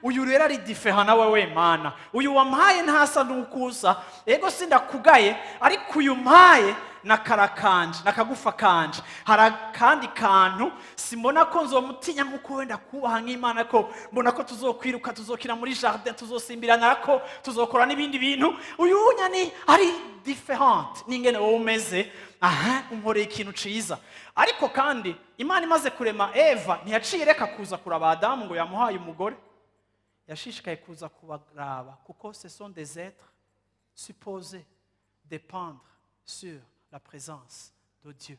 uyu rero ari différent nawe we Mana, uyu wampaye ntasa n'ukusa, ego sindakugaye, ariko uyu mpaye nakarakanje, nakagufa kanje, harakandi kantu simbona ko nzomutinya nkuko wenda kubaha nk'Imana, ko mbona ko tuzokwiruka, tuzokina muri jardin, tuzosimbirana, ko tuzokora n'ibindi bintu. Uyu nyani ari différent n'ingene wowe umeze, unkoreye ikintu ciza. Ariko kandi Imana imaze kurema Eva ntiyaciye reka kuza kuraba Adamu ngo yamuhaye umugore, yashishikaye kuza kubaraba, kuko ce sont des êtres supposés dépendre sur la présence de Dieu.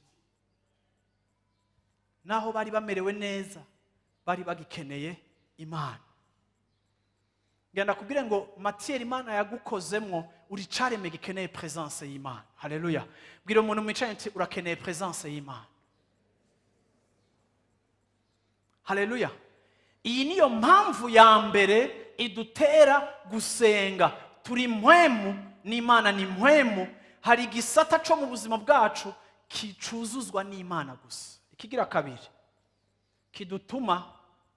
Naho bari bamerewe neza, bari bagikeneye Imana. Ngenda kubwire ngo matière Imana yagukozemwo uri careme gikeneye présence y'Imana. Haleluya. Bwira umuntu mwicaye nti urakeneye présence y'Imana. Haleluya. Iyi niyo mpamvu ya mbere idutera gusenga. Turi mpwemu n'Imana ni mpwemu. Hari igisata cyo mu buzima bwacu kicuzuzwa n'Imana gusa. Ikigira kabiri kidutuma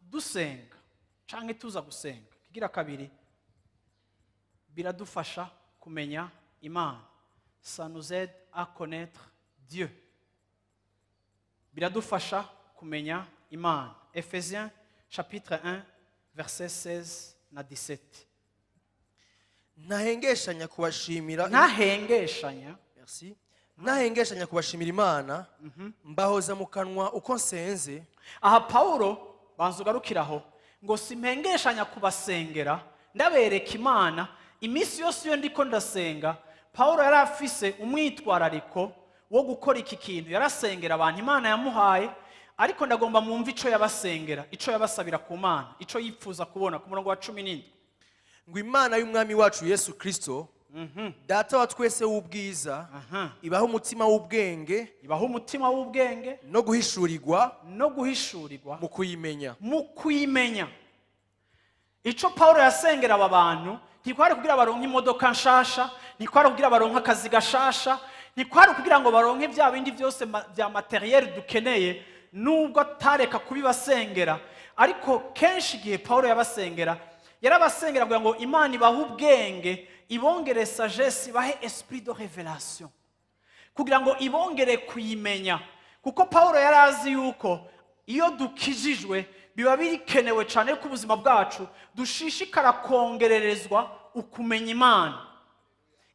dusenga canke tuza gusenga. Ikigira kabiri biradufasha kumenya Imana. Ça nous aide à connaître Dieu. Biradufasha kumenya Imana. Ephésiens chapitre 1 verset 16 na 17. Ntahengeshanya kubashimira. Merci. Ntahengeshanya kubashimira Imana, mbahoza mu kanwa uko nsenze. Aha Paulo banzugarukiraho ngo simpengeshanya kubasengera, ndabereka Imana imisi yose iyo ndiko ndasenga. Paulo yari afise umwitwarariko wo gukora iki kintu, yarasengera abantu Imana yamuhaye, ariko ndagomba mwumva ico yabasengera, ico yabasabira ku Mana, ico yipfuza kubona ku murongo wa 17. Ngo Imana y'umwami wacu Yesu Kristo, data wa twese w'ubwiza, ibaho umutima w'ubwenge, no guhishurirwa mu kuyimenya. Ico Paulo yasengera aba bantu ntikwari kugira baronke imodoka nshasha, ntikwari kugira baronke akazi gashasha, ntikwari kugira ngo baronke bya bindi byose bya materiel dukeneye, nubwo atareka kubibasengera. Ariko kenshi igihe Paulo yabasengera, yarabasengera kugira ngo Imana ibahe ubwenge, ibongere sagesse, ibahe esprit de révélation, kugira ngo ibongere kuyimenya. Kuko Paulo yarazi yuko iyo dukijijwe biba bikenewe cyane ku buzima bwacu dushishikara kongererezwa ukumenya Imana.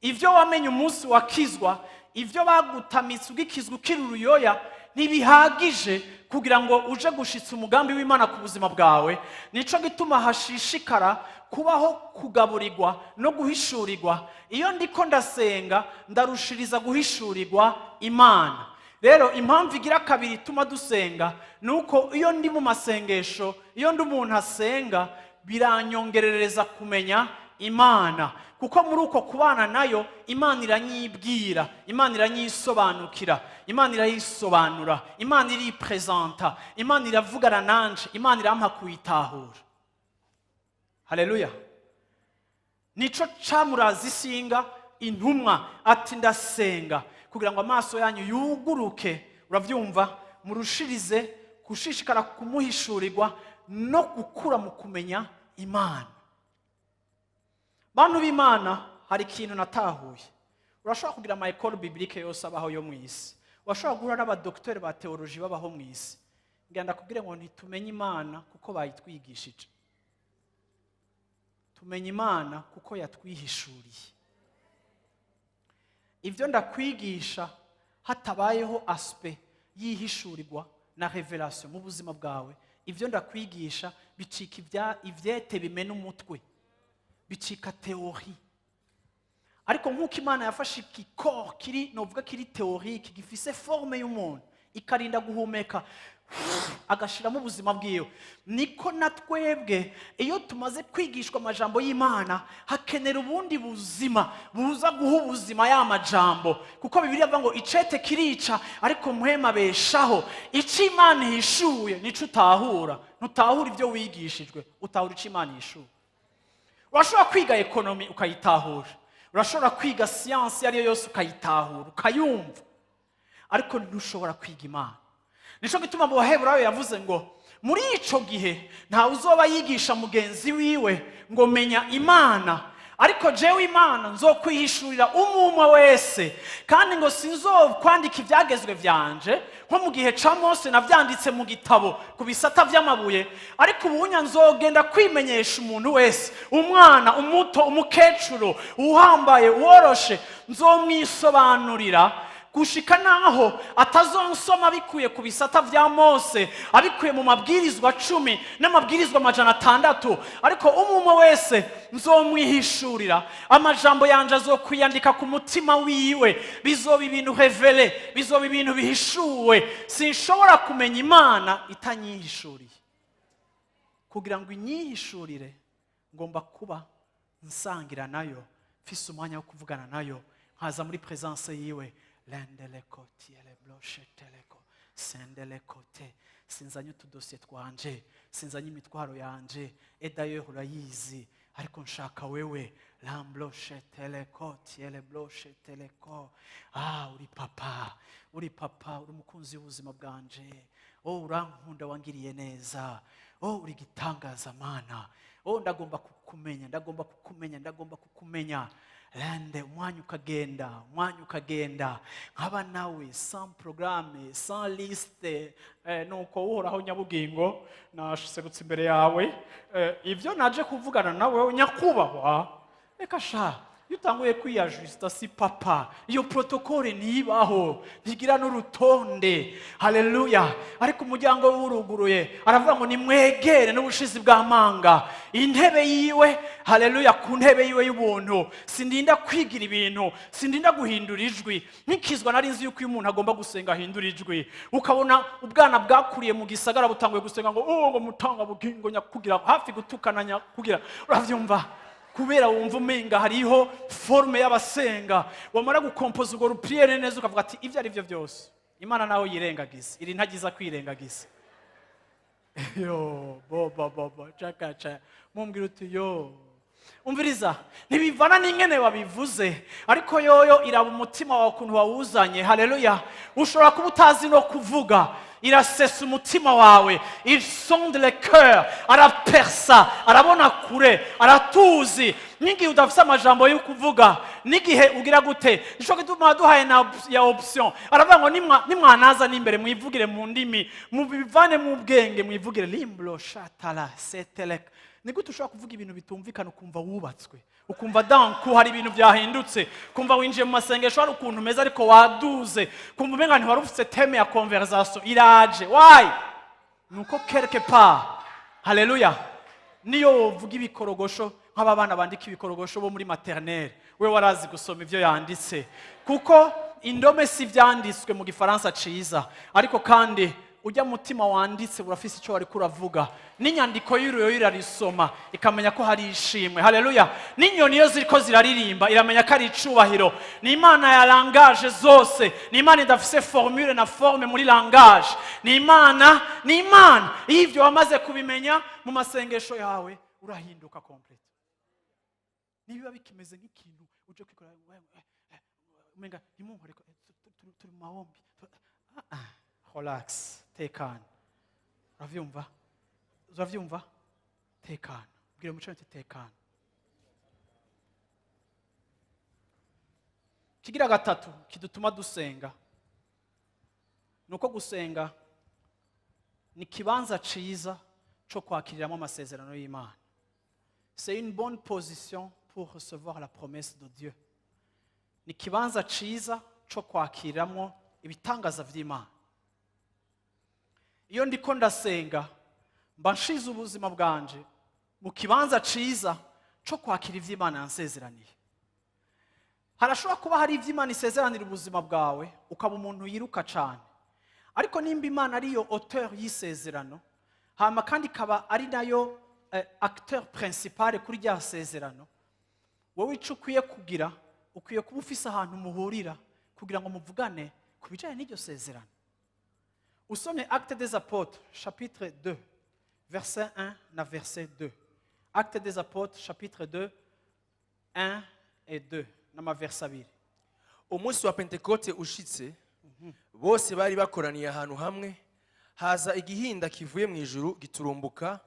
Ivyo wamenye umunsi wakizwa, ivyo bagutamitse ugikizwa ukiri uruyoya, ntibihagije kugira ngo uje gushitsa umugambi w'Imana ku buzima bwawe. Nico gituma hashishikara kubaho kugaburirwa no guhishurirwa. Iyo ndiko ndasenga ndarushiriza guhishurirwa Imana. Rero impamvu igira kabiri ituma dusenga nuko iyo ndi mu masengesho, iyo ndi umuntu asenga, biranyongerereza kumenya Imana. Kuko muri uko kubana nayo Imana iranyibwira, Imana iranyisobanukira, Imana irayisobanura, Imana iripresenta, Imana iravugana nanje, Imana irampa kuyitahura. Haleluya. Nico camurazi singa intumwa ati ndasenga kugira ngo amaso yanyu yuguruke, uravyumva, murushirize gushishikara kumuhishurirwa no gukura mu kumenya Imana. Bantu b'Imana, hari ikintu natahuye. Urashobora kugira ama école biblique yose abaho yo mw'isi, urashobora guhura n'abadokiteri ba theologie babaho mw'isi, ngenda kubwire ngo ntitumenye Imana kuko bayitwigishije, tumenye Imana kuko yatwihishuriye. Ivyo ndakwigisha hatabayeho aspect yihishurirwa na revelation mu buzima bwawe, ivyo ndakwigisha bicika ivyete bimena umutwe, bicika teori. Ariko nk'uko Imana yafashe ikikoro kiri novuga kiri teorike gifise forme y'umuntu ikarinda guhumeka agashiramo ubuzima bwiwe, niko natwebwe iyo tumaze kwigishwa amajambo y'Imana hakenera ubundi buzima buza guha ubuzima ya majambo, kuko Bibiliya avuga ngo icete kirica ariko muhema beshaho. Ico Imana ihishuye nico utahura, ntutahura ivyo wigishijwe, utahura ico Imana ihishuye. Urashobora kwiga ekonomi ukayitahura, urashobora kwiga siyansi ariyo yose ukayitahura ukayumva, ariko ntushobora kwiga Imana. Nico gituma mu Baheburayo yavuze ngo muri ico gihe nta uzoba yigisha mugenzi wiwe ngo menya Imana, ariko jewe Imana nzokwihishurira umwe wese, kandi ngo sinzokwandika ivyagezwe vyanje nko mu gihe ca Mose navyanditse mu gitabo ku bisata vy'amabuye, ariko ubunya nzogenda kwimenyesha umuntu wese, umwana, umuto, umukecuru, uhambaye, uworoshe, nzomwisobanurira gushika naho atazonsoma bikuye ku bisata vya Mose, abikuye mu mabwirizwa 10 n'amabwirizwa 600, ariko umwe wese nzomwihishurira, amajambo yanje azokwiyandika ku mutima wiwe, bizoba ibintu revele, bizoba ibintu bihishuwe. Sinshobora kumenya Imana itanyihishuriye. Kugira ngo inyihishurire ngomba kuba nsangira nayo, mfise umwanya wo kuvugana nayo, nkaza muri presence yiwe. Lendele koti ele bloche teleko sendele kote, sinzanye utudosiye twanje, sinzanye imitwaro yanje, d'ailleurs urayizi, ariko nshaka wewe. Lambloche teleko tiele bloche teleko. Uri papa, uri umukunzi w'ubuzima bwanje. Urankunda, wangiriye neza. Uri gitangaza Mana. Ndagomba kukumenya. Lende umwanya ukagenda nkaba nawe sans programme, sans liste, nuko uhoraho nyabugingo nasherutse imbere yawe, ivyo naje kuvugana nawe nyakubahwa, reka sha yutanguye kwiyajusta si papa, iyo protokole nibaho ntigira n'urutonde. Haleluya. Ariko umuryango w'uruguruye aravuga ngo nimwegere n'ubushizi bw'amanga intebe yiwe. Haleluya. Ku ntebe yiwe y'ubuntu sindinda kwigira ibintu, sindinda guhindura ijwi. Nkikizwa nari nzi yuko umuntu agomba gusenga ahindura ijwi, ukabona ubwana bwakuriye mu gisagara butanguye gusenga ngo mutanga bugingo nyakugira hafi gutukana nyakugira. Uravyumva? Kubera wumva umenga hariho forme y'abasenga, wamara gukompoza urwo rupriere neza ukavuga ati ivyo ari byo byose Imana naho yirengagiza, iri ntagiza kwirengagiza. Bo chakacha mumbwira uti umviriza, ntibivana n'ingene wabivuze, ariko yoyo iraba umutima wawe ukuntu wawuzanye. Haleluya. Ushobora kuba utazi no kuvuga, irasesa umutima wawe, il sonde le cœur, arapersa, arabona kure, aratuzi. N'igihe udafise amajambo yo kuvuga, n'igihe ugira gute, nico gituma duhaye ya option. Aravuga ngo nimwanaza n'imbere mwivugire mu ndimi, mubivane mu bwenge, mwivugire limblo shatala setelek. Nigute ushobora kuvuga ibintu bitumvikana ukumva wubatswe, ukumva danku hari ibintu byahindutse, kumva winjiye mu masengesho hari ukuntu meza ariko waduze, kumva umenga nti warufise teme ya conversation iraje. Why? Nuko quelque part. Haleluya. Niyo uvuga ibikorogosho nk'aba bana bandika ibikorogosho bo muri maternelle, we warazi gusoma ivyo yanditse, kuko indome si vyanditswe mu gifaransa ciza, ariko kandi ujya mutima wanditse urafise icyo wari kuravuga. N'inyandiko y'uruyo irarisoma ikamenya ko hari ishimwe. Haleluya. N'inyoni iyo ziriko ziraririmba iramenya ko ari icubahiro. Ni Imana ya langage zose, ni Imana idafise formule na forme muri langage. Ni Imana. Ivyo wamaze kubimenya mu masengesho yawe urahinduka complete. niba bikimeze nk'ikintu uje kwikora umenga ntimunkore turi mu mahombi relax tekana uravyumva tekana bwira umuco ati tekana. Kigira gatatu kidutuma dusenga nuko gusenga ni kibanza ciza cyo kwakiriramo amasezerano y'Imana. C'est une bonne position pour recevoir la promesse de Dieu. Ni kibanza ciza cyo kwakiriramo ibitangaza vy'Imana. Iyo ndiko ndasenga mba nshize ubuzima bwanje mu kibanza ciza cyo kwakira ivy'Imana yansezeraniye. Harashobora kuba hari ivy'Imana isezeranira ubuzima bwawe ukaba umuntu yiruka cyane, ariko nimba Imana ariyo auteur y'isezerano hama kandi kaba ari nayo acteur principal kuri rya sezerano, wowe ico ukwiye kugira ukwiye kuba ufise ahantu muhurira kugira ngo muvugane ku bijanye n'iryo sezerano. Usomye Actes des Apôtres chapitre 2 verset 1 na verset 2. Actes des Apôtres chapitre 2 1 et 2 n'amaverse abiri. Umunsi wa Pentekote ushitse bose bari bakoraniye ahantu hamwe, haza igihinda kivuye mu ijuru giturumbuka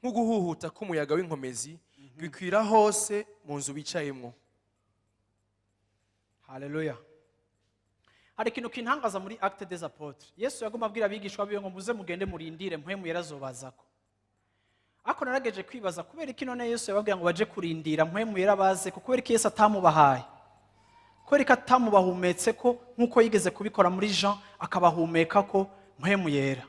nk'uguhuhuta k'umuyaga w'inkomezi gikwira hose mu nzu bicayemo. Haleluya. Hari ikintu kintangaza muri Actes des Apôtres. Yesu yagomba abwira abigishwa biwe ngo muze mugende murindire mpwemu yarazobazako. Ako narageje kwibaza kubera iki none Yesu yababwira ngo baje kurindira mpwemu yarabaze ko kubera iki Yesu atamubahaye. Kubera iki atamubahumetse ko nkuko yigeze kubikora muri Jean akabahumeka ko mpwemu yera.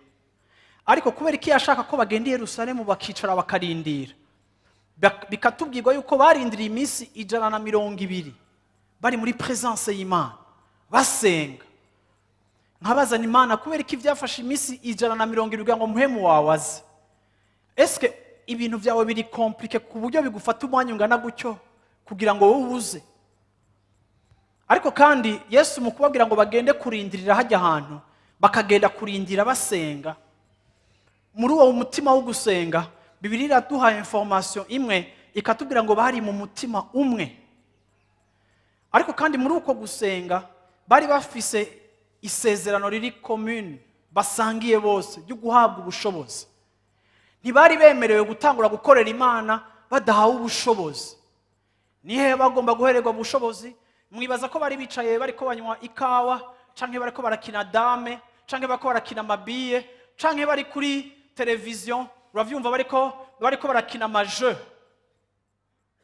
Ariko kubera iki yashaka ko bagenda i Yerusalemu bakicara bakarindira. Bikatubwirwa yuko barindiriye iminsi 120 bari muri presence y'Imana basenga. Nkabazana Imana kubera iki byafashe iminsi 120 ngo mpwemu wawe aze. Eske ibintu byawe biri compliqué ku buryo bigufata umwanya ungana gutyo kugira ngo wowe uze? Ariko kandi Yesu mu kubabwira ngo bagende kurindirira hajya ahantu bakagenda kurindira basenga, muri uwo mutima wo gusenga Bibiliya iraduha information imwe ikatubwira ngo bari mu mutima umwe. Ariko kandi muri uko gusenga bari bafise isezerano riri commune basangiye bose ryo guhabwa ubushobozi. Ntibari bemerewe gutangura gukorera Imana badahawe ubushobozi. Nihe bagomba guhererwa ubushobozi? Mwibaza ko bari bicaye bariko banywa ikawa canke bariko barakina dame canke bariko barakina mabiye canke bari kuri television uravyumva bariko barakina amajeu?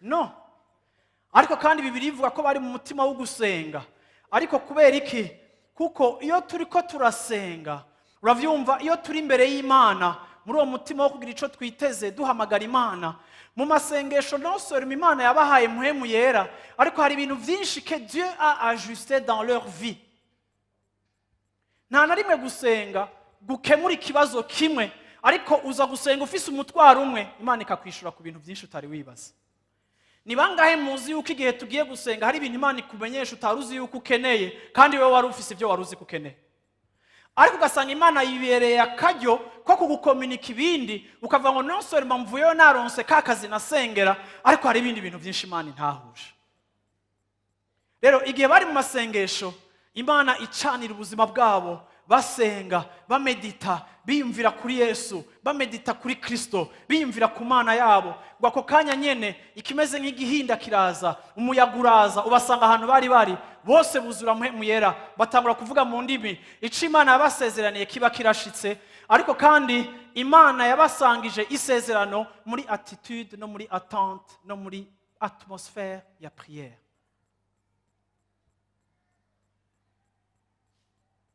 No. Ariko kandi Bibiliya ivuga ko bari mu mutima wo gusenga. Ariko kubera iki? Kuko iyo turiko turasenga uravyumva, iyo turi imbere y'Imana muri uwo mutima wo kugira ico twiteze duhamagara Imana mu masengesho nosore Imana yabahaye mpwemu yera, ariko hari ibintu vyinshi que Dieu a ajusté dans leur vie. Nta na rimwe gusenga gukemura ikibazo kimwe, ariko uza gusenga ufise umutwaro umwe Imana ikakwishura ku bintu vyinshi utari wibaza. Ni bangahe muzi yuko igihe tugiye gusenga hari ibintu Imana ikumenyesha utaruzi yuko ukeneye kandi wewe wari ufise ibyo waruzi kukeneye, ariko ugasanga Imana yibereye akaryo ko kugukomunika ibindi ukavuga ngo nonsore mvuyeyo naronse kakazi nasengera, ariko hari ibindi bintu byinshi Imana intahuje. Rero igihe bari mu masengesho Imana icanira ubuzima bwabo basenga bamedita biyumvira kuri Yesu, bamedita kuri Kristo, biyumvira ku Mana yabo. Ngo ako kanya nyene ikimeze nk'igihinda kiraza, umuyaga uraza ubasanga ahantu bari bose buzura mpwemu yera, batangura kuvuga mu ndimi. Ico Imana yabasezeraniye kiba kirashitse, ariko kandi Imana yabasangije isezerano muri attitude no muri attente no muri atmosphère ya prière.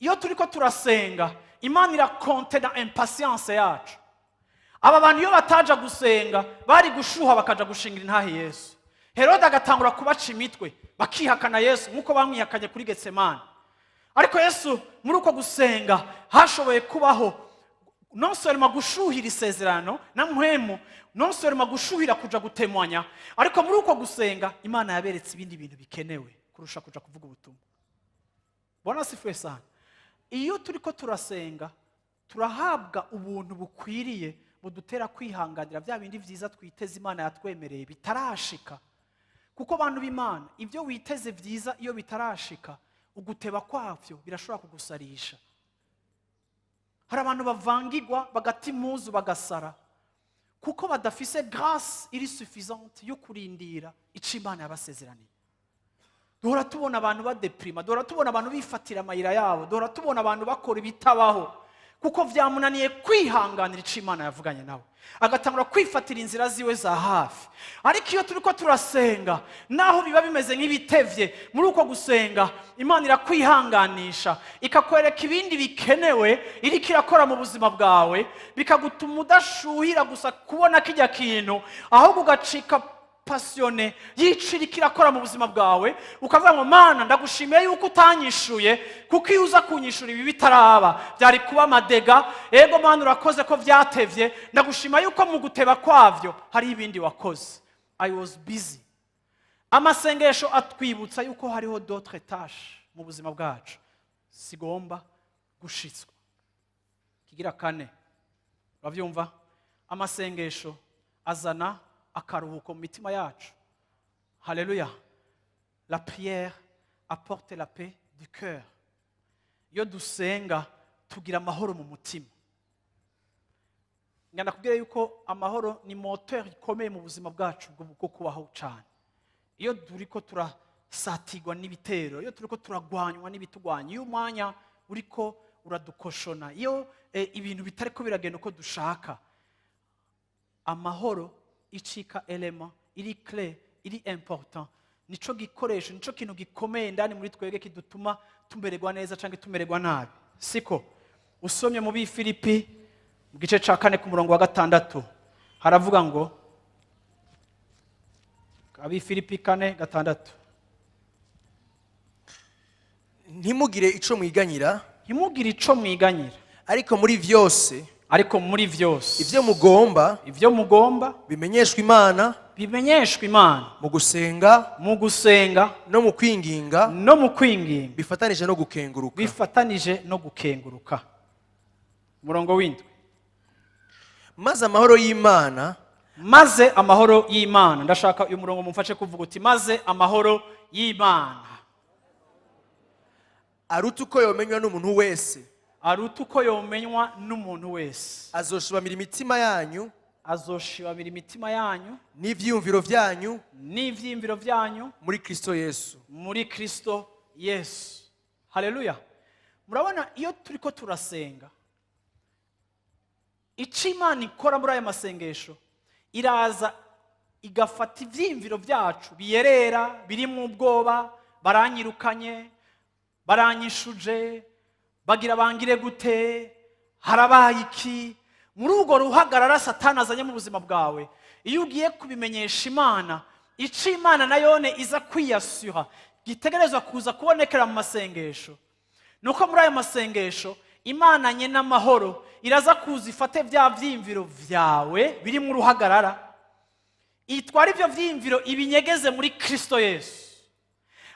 Iyo turiko turasenga Imana irakonte na impatience yacu. Aba bantu iyo bataja gusenga bari gushuha bakaja gushingira intahe Yesu. Herode agatangura kubaca imitwe bakihakana Yesu nkuko bamwihakanye kuri Getsemane. Ariko Yesu muri uko gusenga hashoboye kubaho non seulement gushuhira isezerano na mpwemu, non seulement gushuhira kuja gutemwanya, ariko muri uko gusenga Imana yaberetse ibindi bintu bikenewe kurusha kuja kuvuga ubutumwa. Bwana sifiwe sana. Iyo turiko turasenga turahabwa ubuntu bukwiriye budutera kwihanganira bya bindi vyiza twiteze Imana yatwemereye bitarashika. kuko abantu b'Imana ibyo witeze byiza iyo bitarashika uguteba kwavyo birashobora kugusarisha. Hari abantu bavangirwa bagati impuzu bagasara kuko badafise grâce iri suffisante yo kurindira ico Imana yabasezeraniye. Duhora tubona abantu badeprima, duhora tubona abantu bifatira amayira yabo, duhora tubona abantu bakora ibitabaho kuko vyamunaniye kwihanganira ico Imana yavuganye nawe, agatangura kwifatira inzira ziwe za hafi. Ariko iyo turiko turasenga, naho biba bimeze nk'ibitevye, muri uko gusenga Imana irakwihanganisha, ikakwereka ibindi bikenewe iriko irakora mu buzima bwawe, bikagutuma udashuhira gusa kubona kijya kintu, ahubwo ugacika passionné yicira kirakora mu buzima bwawe, ukavuga ngo Mana ndagushimiye yuko utanyishuye, kuko iyo uza kunyishura ibi bitaraba byari kuba amadega. Ego Mana urakoze ko vyatevye, ndagushima yuko mu guteba kwavyo hari ibindi wakoze. I was busy. Amasengesho atwibutsa yuko hariho d'autres tâches mu buzima bwacu sigomba gushitswa. Kigira kane, uravyumva, amasengesho azana akaruhuko mu mitima yacu. Haleluya. La prière apporte la paix du cœur. Iyo dusenga tugira amahoro mu mutima. Ngana kubwira yuko amahoro ni moteur ikomeye mu buzima bwacu bwo kubaho cyane. Iyo turiko turasatigwa n'ibitero, iyo turiko turagwanywa n'ibitugwanya, iyo umwanya uriko uradukoshona, iyo ibintu bitariko biragenda uko dushaka, amahoro icika element iri clé iri important, nico gikoresho, nico kintu gikomeye ndani muri twege kidutuma tumererwa neza canke tumererwa nabi. Siko usomye mu Bifilipi mu gice ca 4 ku murongo wa 6 haravuga ngo, Abifilipi 4:6, ntimugire ico mwiganyira, ntimugire ico mwiganyira, ariko muri vyose ivyo mugomba bimenyeshwa Imana mu gusenga no mu kwinginga bifatanije no gukenguruka. Murongo w'indwi, maze amahoro y'Imana, ndashaka uyu murongo mumfashe kuvuga uti maze amahoro y'Imana, aruta uko yomenywa n'umuntu wese, azoshibamira imitima yanyu n'ivyiyumviro vyanyu muri Kristo Yesu. Haleluya. Murabona, iyo turiko turasenga, ico Imana ikora muri aya masengesho, iraza igafata ivyiyumviro vyacu biyerera, birimwo ubwoba, baranyirukanye, baranyishuje, bagira bangire gute, harabaye iki. Muri urwo ruhagarara Satani azanye mu buzima bwawe, iyo ugiye kubimenyesha Imana, ico Imana nayone iza kwiyasura gitegerezwa kuza kubonekera mu masengesho, nuko muri ayo masengesho Imana nye n'amahoro iraza kuza ifate vya vyimviro vyawe biri mu ruhagarara, itwara ivyo vyimviro ibinyegeze muri Kristo Yesu.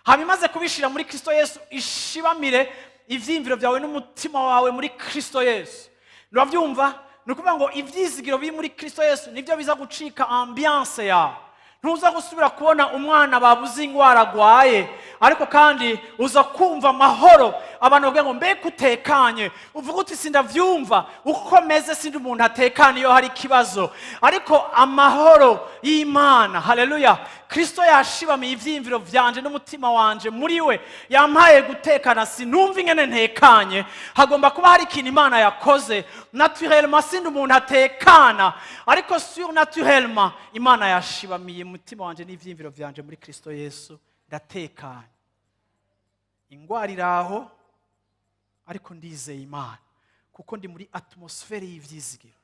Habimaze kubishira muri Kristo Yesu, ishibamire ivyimviro vyawe n'umutima wawe muri Kristo Yesu. Uravyumva? Nukuvuga ngo ivyizigiro biri muri Kristo Yesu nivyo biza gucika ambiance yawe. Ntuza gusubira kubona umwana babuze ingwara agwaye, ariko kandi uza kumva amahoro. Abantu bavuga ngo mbega utekanye, uvuga uti sindavyumva, uko meze sindi umuntu atekanye iyo hari ikibazo, ariko amahoro y'Imana, haleluya, Kristo yashibamiye ivyimviro vyanje n'umutima wanje muri we, yampaye gutekana, sinumva ingene ntekanye. Hagomba kuba hari ikintu Imana yakoze. Naturellement sindi umuntu atekana, ariko surnaturellement Imana yashibamiye umutima wanje n'ivyimviro vyanje muri Kristo Yesu, ndatekanye. Ingwara iraho, ariko ndizeye Imana kuko ndi muri atmosfere y'ivyizigiro.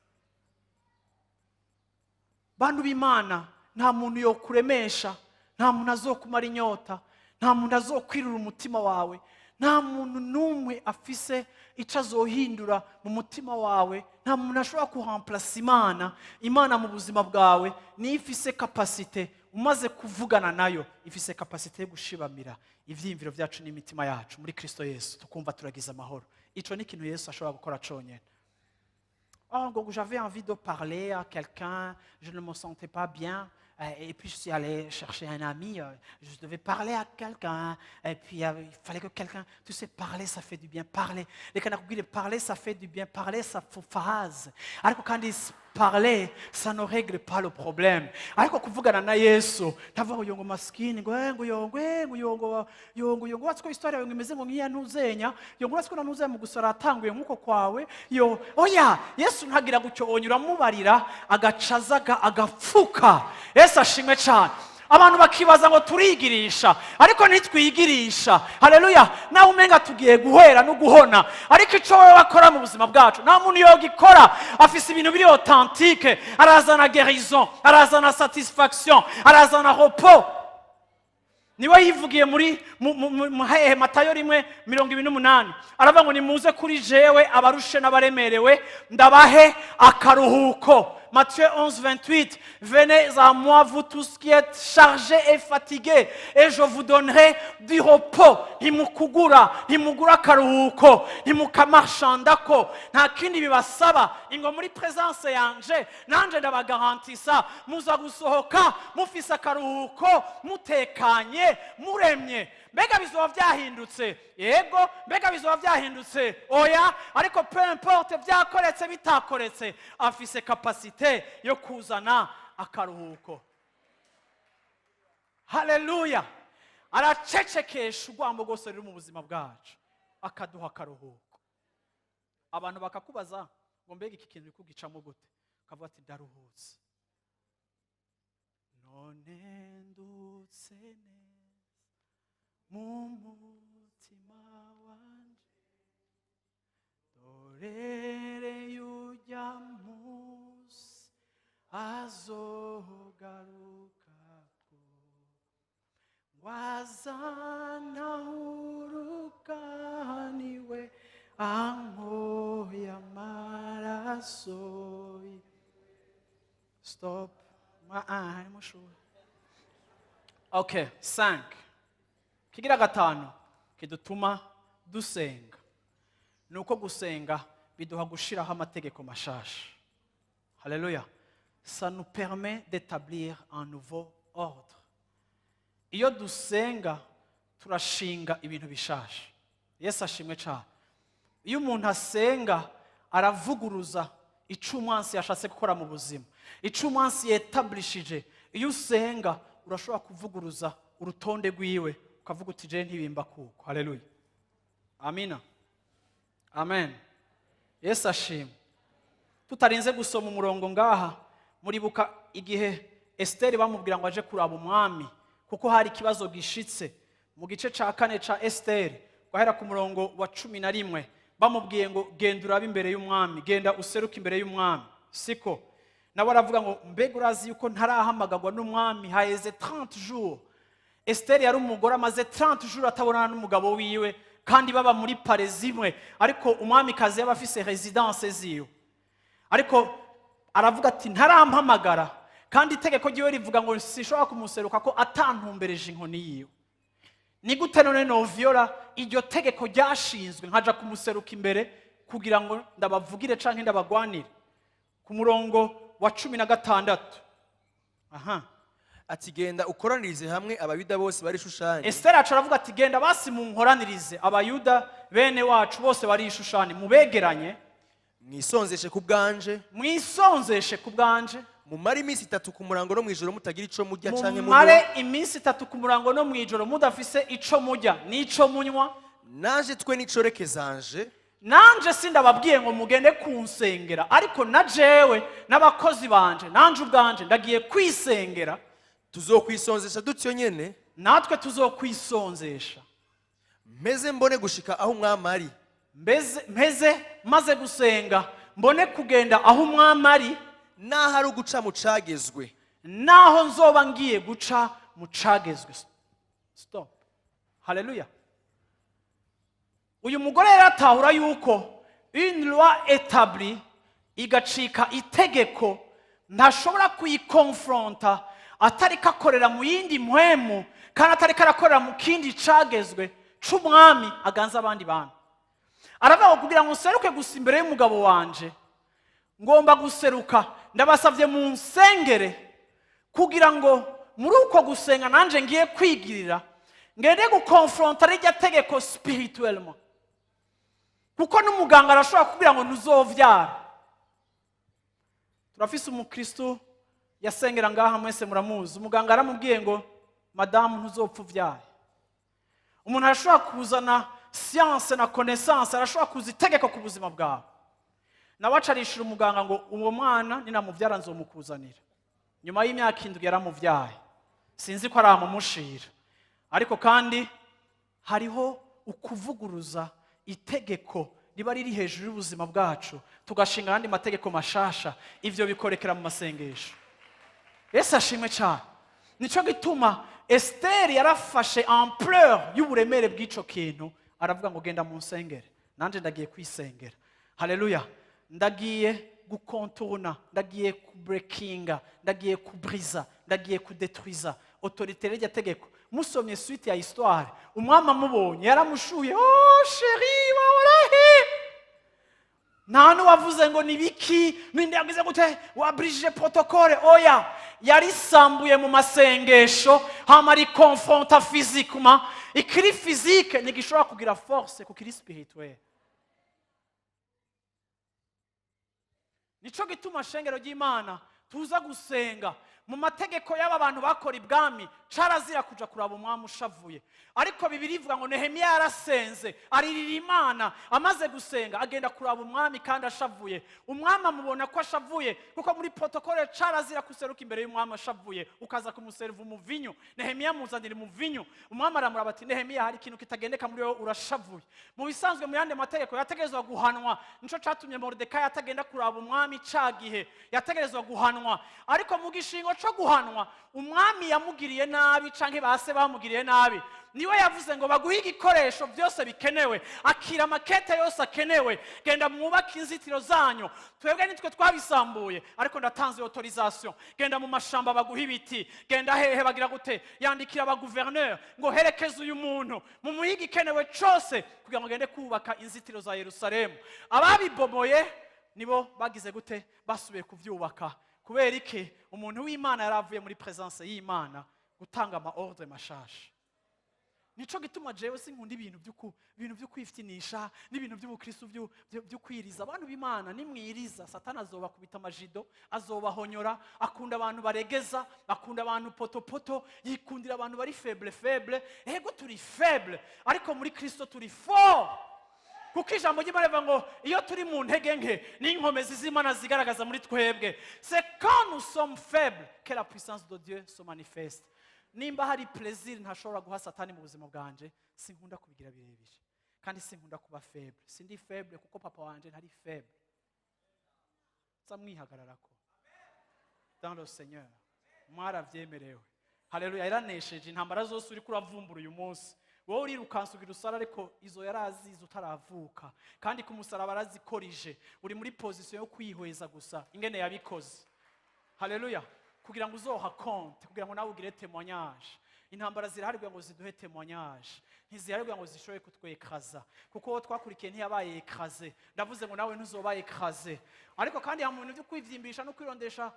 Bantu b'Imana, nta muntu yo kuremesha, nta muntu azokumara inyota, nta muntu azokwirura umutima wawe, nta muntu numwe afise ico azohindura mu mutima wawe, nta muntu ashobora kuhamplace Imana mu buzima bwawe. Ni ifise capacité, umaze kuvugana nayo, ifise capacité yo gushibamira ivyimviro vyacu n'imitima yacu muri Kristo Yesu, tukumva turagize amahoro. Ico ni ikintu Yesu ashobora gukora conyene. Oh, donc j'avais envie de parler à quelqu'un, je ne me sentais pas bien, Et puis je suis allé chercher un ami, je devais parler à quelqu'un, et puis il fallait que quelqu'un, tu sais, parler ça fait du bien, parler. Les canards parler ça fait du bien, parler ça fait phase. Alors quand ils parler, ça ne règle pas le problème. Ariko kuvugana na Yesu, ntava uyongo maskini, yongo watsko historia yongo imeze ngo ngiya ntuzenya, yongo watsko nanuze mu gusara atanguye nkuko kwawe, oya, Yesu ntagira gucyo onyura mubarira agacazaga agapfuka. Yesu ashimwe cyane. Abantu bakibaza ngo turigirisha ariko ntitwigirisha. Haleluya. Nawe umenga tugiye guhera no guhona, ariko ico wowe wakora mu buzima bwacu nta muntu yogikora afise ibintu biri authentique. Arazana guérison, arazana satisfaction, arazana repos. Niwe yivugiye muri Matayo 1:28 aravuga ngo nimuze kuri jewe abarushe n'abaremerewe ndabahe akaruhuko. Matthieu 11:28, venez à moi vous tous qui êtes chargés et fatigués et je vous donnerai du repos. Himugura karuhuko, himukamarchandako. Nta kindi bibasaba ingo muri presence yanje nanje ndabagarantisa muza gusohoka mufisa karuhuko mutekanye muremye. Mbega bizoba byahindutse? Yego, mbega bizoba byahindutse? Oya, ariko peu importe byakoretse bitakoretse afise capacité yo kuzana akaruhuko. Haleluya. Aracecekesha urwambo rwose ruri mu buzima bwacu akaduha akaruhuko. Abantu bakakubaza ngo mbega iki kintu bikugicamo gute? Kavuga ati ndaruhutse. None ndutse mumutima wanje dorere yujya musi azogarukako wazana urukaniwe ankoya maraso. Stop. Okay, 5. Kigira gatanu kidutuma dusenga nuko gusenga biduha gushiraho amategeko mashasha. Haleluya. Ça nous permet d'établir un nouveau ordre. Iyo dusenga turashinga ibintu bishasha. Yesu ashimwe cyane. Iyo umuntu asenga aravuguruza ico umwansi yashatse gukora mu buzima, ico umwansi yetablishije. Iyo usenga urashobora kuvuguruza urutonde rwiwe ukavuga uti je ntibimba kuko. Haleluya. Amina. Amen. Yesu ashimwe. Tutarinze gusoma umurongo ngaha, muribuka igihe Esteri bamubwira ngo aje kuraba umwami kuko hari ikibazo gishitse mu gice ca 4 ca Esteri guhera ku murongo wa 11 bamubwiye ngo genda urabe imbere y'umwami, genda useruka imbere y'umwami. Siko nawe aravuga ngo mbega urazi yuko ntarahamagagwa n'umwami haheze 30 jours. Esteri yari umugore amaze 30 jours atabonana n'umugabo wiwe kandi baba muri pare zimwe, ariko umwami kazi yaba afise residence ziyo. Ariko aravuga ati ntarampamagara kandi itegeko ryiwe rivuga ngo sishobora kumuseruka ko atantumbereje inkoni yiwe. Ni gute none no viola iryo tegeko ryashinzwe nkaja kumuseruka imbere kugira ngo ndabavugire canke ndabagwanire? Ku murongo wa 16 ati genda ukoranirize hamwe abayuda bose bari Shushani. Esteri aravuga ati genda basi munkoranirize abayuda bene wacu bose bari Shushani mubegeranye mwisonzeshe kubwanje mumare iminsi 3 ku murango no mwijoro mutagira ico mujya canke munywa. Mumare iminsi 3 ku murango no mwijoro mudafise ico mujya n'ico munywa. Nanje twe n'icoreke zanje nanje sindababwiye ngo mugende kunsengera, ariko na jewe n'abakozi banje nanje ubwanje ndagiye kwisengera. Tuzokwisonzesha dutyo nyene, natwe tuzokwisonzesha meze mbone gushika aho umwami ari. Meze maze gusenga mbone kugenda aho umwami ari, naho ari uguca mu cagezwe, naho nzoba ngiye guca mu cagezwe. Stop. Haleluya. Uyu mugore yaratahura yuko une loi établie igacika itegeko ntashobora kuyikonfronta atari kakorera mu yindi mpwemu kandi atari karakorera mu kindi cagezwe c'umwami aganza abandi bantu. Aravuga kugira ngo nseruke gusa imbere y'umugabo wanje ngomba guseruka ndabasavye mu nsengere kugira ngo muri uko gusenga nanje ngiye kwigirira ngende gukonfronta rijya tegeko spirituellement, kuko n'umuganga arashobora kubwira ngo ntuzovyara. Turafise umukristo yasengera ngaha, mwese muramuzi. Umuganga aramubwiye ngo madamu ntuzopfa uvyaye. Umuntu arashobora kuzana science na connaissance, arashobora kuza itegeko ku buzima bwawe, nawe acarishira umuganga ngo uwo mwana ninamuvyara nzomukuzanira. Nyuma y'imyaka 7 yaramuvyaye. Sinzi ko aramumushira, ariko kandi hariho ukuvuguruza itegeko riba riri hejuru y'ubuzima bwacu, tugashinga andi mategeko mashasha. Ivyo bikorekera mu masengesho. Yesu ashimwe cyane. Nico gituma Esther yarafashe ampleur y'uburemere bw'ico kintu, aravuga ngo genda mu nsengere. Nanje ndagiye kwisengera. Haleluya. Ndagiye gukontourna, ndagiye kubreakinga, ndagiye kubriza, ndagiye kudetruiza autorité rya tegeko. Musomye suite ya histoire, umwami amubonye yaramushuye, oh chérie waurahi, nanu wavuze ngo nibiki, ninde yagize gute, wabrije protocole. Oya, yarisambuye mu masengesho, hama ari confronta physiquement. Ikiri physique nigishobora kugira force kukiri spirituel. Nico gituma shengero ry'Imana tuza gusenga. Mu mategeko y'aba bantu bakora ibwami carazira kuja kuraba umwami ushavuye, ariko Bibiliya ivuga ngo Nehemiya yarasenze aririra Imana, amaze gusenga agenda kuraba umwami kandi ashavuye. Umwami amubona ko ashavuye, kuko muri protokole carazira kuseruka imbere y'umwami ashavuye ukaza kumuserva umuvinyu. Nehemiya muzanira umuvinyu, umwami aramuraba ati Nehemiya, hari ikintu kitagendeka muri wowe, urashavuye. Mu bisanzwe mu yandi mategeko yategerezwa guhanwa. Nico catumye Moridekayi atagenda kuraba umwami cagihe, yategerezwa guhanwa. Ariko mu gishingo cyo guhanwa, umwami yamugiriye nabi canke base bamugiriye nabi, niwe yavuze ngo baguhe igikoresho byose bikenewe, akira makete yose akenewe, genda mwubaka inzitiro zanyu. Twebwe nitwe twabisambuye, ariko ndatanze autorisation, genda mu mashamba baguhe ibiti, genda hehe bagira gute, yandikira aba gouverneur ngo herekeze uyu muntu mu muhigi ikenewe cyose kugira ngo gende kubaka inzitiro za Yerusalemu. Ababibomoye nibo bagize gute, basubiye kuvyubaka. Kubera iki? Umuntu w'Imana yaravuye muri presence y'Imana gutanga ama ordre mashasha. Nico gituma jewe sinkunda ibintu byo kwifitinisha n'ibintu by'ubukristo byo kwiriza. Abantu b'Imana nimwiriza, Satani azobakubita amajido, azobahonyora. Akunda abantu baregeza, akunda abantu poto, yikundira abantu bari faible. Ego turi faible, ariko muri Kristo turi fort. Kuko ijambo ry'Imana rivuga ngo iyo turi mu ntege nke n'inkomezi z'Imana zigaragaza muri twebwe. C'est quand nous sommes faibles que la puissance de Dieu se manifeste. Nimba hari plaisir ntashobora guha Satani mu buzima bwanje, sinkunda kubigira birebire, kandi sinkunda kuba faible. Sindi faible kuko papa wanje ntari faible. Samwihagararako dans le Seigneur, mwaravyemerewe. Haleluya. Iranesheje intambara zose uri kuravumbura uyu munsi. Wowe urirukansa ugira usara, ariko izo yarazize utaravuka, kandi ku musaraba arazikorije. Uri muri position yo kwihweza gusa ingene yabikoze. Haleluya. Kugira ngo uzoha compte, kugira ngo nawe ugire témoignage. Intambara zirahari kugira ngo ziduhe témoignage, ntizihari kugira ngo zishoboye kutwekaza, kuko uwo twakurikiye ntiyabaye ekaze. Ndavuze ngo nawe ntuzobaye ekaze. Ariko kandi ha muntu byo kwivyimbisha no kwirondesha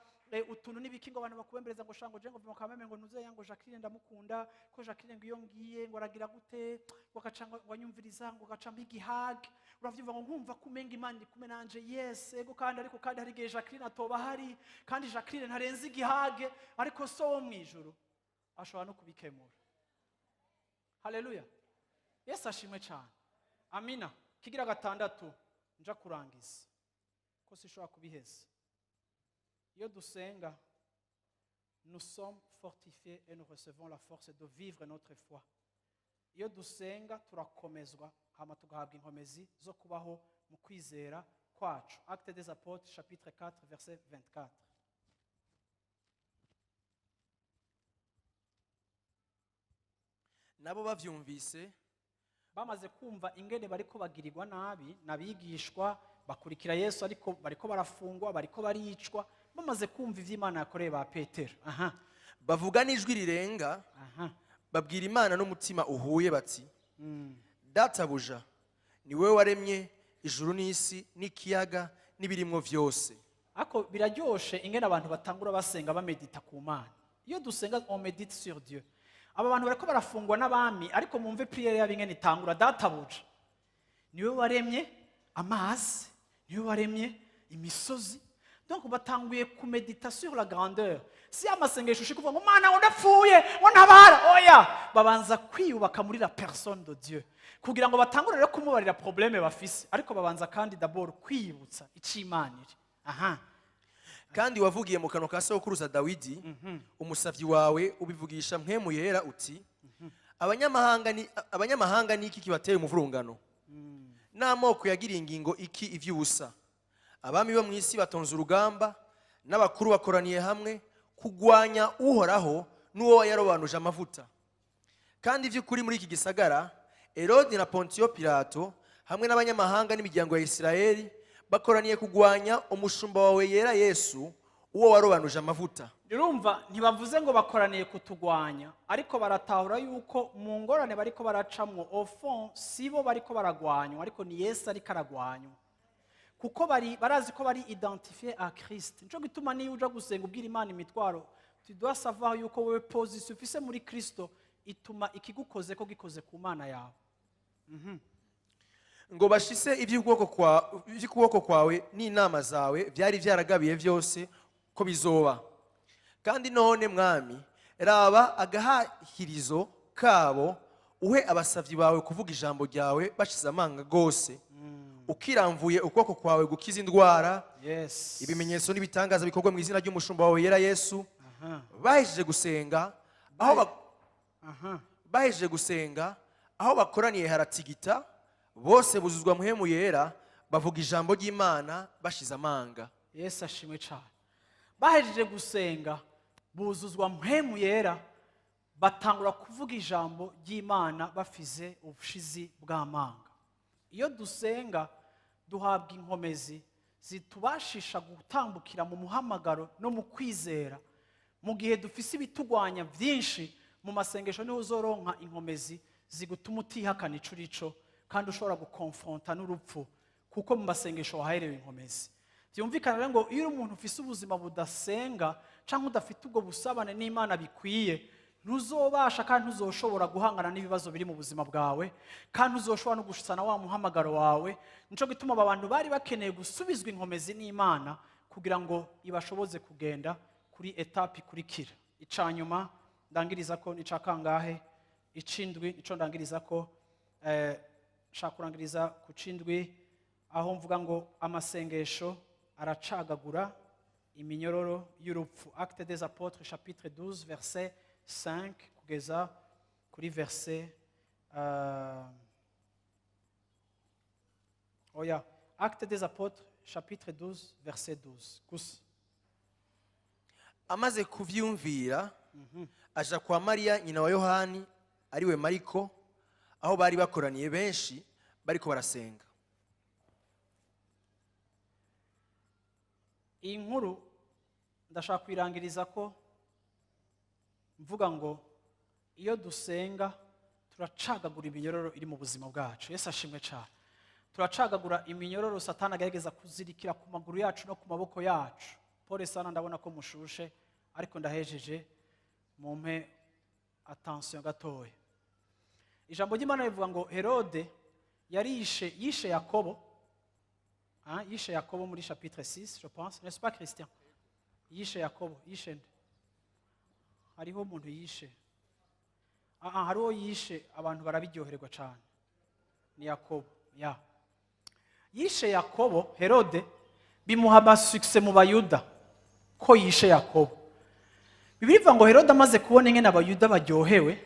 utuntu n'ibiki ngo abantu bakubembereza ngo shango je ngo vimo kameme ngo ntuze yango Jacqueline ndamukunda, ko Jacqueline ngo iyo ngiye ngo aragira gute, ngo gacanga ngo anyumviriza ngo gacamba igihag. Uravyumva ngo nkumva kumenga Imana iri kumwe nanje. Yes, ego kandi ariko kandi hari gihe Jacqueline atoba hari, kandi Jacqueline ntarenze igihage, ariko so wo mwijuru ashobora no kubikemura. Haleluya. Yesu ashimwe cyane. Amina. Kigira gatandatu nja kurangiza ko sishobora kubiheza. Iyo dusenga, nous sommes fortifiés et nous recevons la force de vivre notre foi. Iyo dusenga turakomezwa, hama tugahabwa inkomezi zo kubaho mu kwizera kwacu. Actes des Apôtres chapitre 4 verset 24. Nabo bavyumvise, bamaze kumva ingene bariko bagirirwa nabi nabigishwa bakurikira Yesu, ariko bariko barafungwa, bariko baricwa. Bamaze kumva ivy'Imana yakoreye ba Petero, bavuga n'ijwi rirenga, babwira Imana n'umutima uhuye bati, Databuja, ni wewe waremye ijuru n'isi n'ikiyaga n'ibirimwo vyose. Ako biraryoshe ingene abantu batangura basenga bamedita ku Mana. iyo dusenga on médite sur Dieu. Aba bantu bariko barafungwa n'abami ariko mumve prière y'abingene itangura databuja niwe waremye amazi niwe waremye imisozi. Donc batanguye kumedita sur la grandeur. Si amasengesho ushikuvuga ngo mana ndapfuye ngo ntabara oya babanza kwiyubaka muri la personne de Dieu kugira ngo batangure rero kumubarira problème bafise ariko babanza kandi d'abord kwibutsa icimanire. Aha. Kandi wavugiye mu kanwa ka sokuruza Dawidi umusavyi wawe ubivugisha mpemu yera uti abanyamahanga ni iki kibateye umuvurungano n'amoko yagiriye ingingo iki ivy'ubusa. Abami bo mw'isi batonze urugamba n'abakuru bakoraniye hamwe kugwanya uhoraho n'uwo yarobanuje amavuta. Kandi ivy'ukuri muri iki gisagara Herode na Pontio Pilato hamwe n'abanyamahanga n'imiryango ya Isirayeli bakoraniye kugwanya umushumba wawe yera Yesu uwo warobanuje amavuta. Urumva ntibavuze ngo bakoraniye kutugwanya ariko baratahura yuko mu ngorane bariko baracamwo au fond sibo bariko baragwanywa ariko ni Yesu ariko aragwanywa kuko barazi ko bari identifié à Christ. Nico gituma niyo uja gusenga ubwira Imana imitwaro tu dois savoir yuko wewe position ufise muri Kristo ituma ikigukoze ko gikoze ku Mana yawe. Ngo bashise ivy'ukuboko kwawe n'inama zawe byari vyaragabiye vyose ko bizoba. Kandi none mwami raba agahahirizo kabo uhe abasavyi bawe kuvuga ijambo ryawe bashize amanga gose. Ukiramvuye ukuboko kwawe gukiza indwara. Yes. Ibimenyetso n'ibitangaza bikorwa mu izina ry'umushumba wawe yera Yesu. Bahejeje gusenga aho bakoraniye haratigita bose buzuzwa muhemu yera bavuga ijambo ry'Imana bashize amanga. Yesu ashimwe cyane. Bahejeje gusenga buzuzwa muhemu yera batangura kuvuga ijambo ry'Imana bafize ubushizi bw'amanga. Iyo dusenga duhabwa inkomezi zitubashisha gutambukira mu muhamagaro no mu kwizera. Mu gihe dufise ibitugwanya byinshi mu masengesho niho uzoronka inkomezi zigutuma utihakana icurico kandi ushobora gukonfronta n'urupfu kuko mu masengesho waherewe inkomezi. Byumvikana rero ngo iyo umuntu ufise ubuzima budasenga canke udafite ubwo busabane n'Imana bikwiye ntuzobasha kandi ntuzoshobora guhangana n'ibibazo biri mu buzima bwawe kandi ntuzoshobora no gushitsana wa muhamagaro wawe. Nico gituma abantu bari bakeneye gusubizwa inkomezi n'Imana kugira ngo ibashoboze kugenda kuri etape ikurikira. Icanyuma ndangiriza ko nica kangahe icindwi nico ndangiriza ko shakurangiriza ku cindwi aho mvuga ngo amasengesho aracagagura iminyororo y'urupfu. Actes des Apôtres chapitre 12 verset 5 kugeza kuri verset Actes des Apôtres chapitre 12 verset 12 gusa. Amaze kuvyumvira aja kwa Mariya nyina wa Yohani ariwe Mariko aho bari bakoraniye benshi bariko barasenga. Iyi nkuru ndashaka kwirangiriza ko mvuga ngo iyo dusenga turacagagura iminyororo iri mu buzima bwacu. Yesu ashimwe cyane. Turacagagura iminyororo Satani agerageza kuzirikira ku maguru yacu no ku maboko yacu. Pole sana ndabona ko mushushe ariko ndahejeje mumpe attention gatoya. Ijambo ry'Imana rivuga ngo Herode yishe Yakobo. Yishe Yakobo muri chapitre 6 je pense, n'est-ce pas Christian? Yishe Yakobo, yishe hariho umuntu yishe. Hariho yishe abantu barabiryoherwa cyane. Ni Yakobo, ya. Yishe Yakobo, Herode bimuha amasuccès mu Bayuda ko yishe Yakobo. Bibiri bivuga ngo Herode amaze kubona ingene Abayuda baryohewe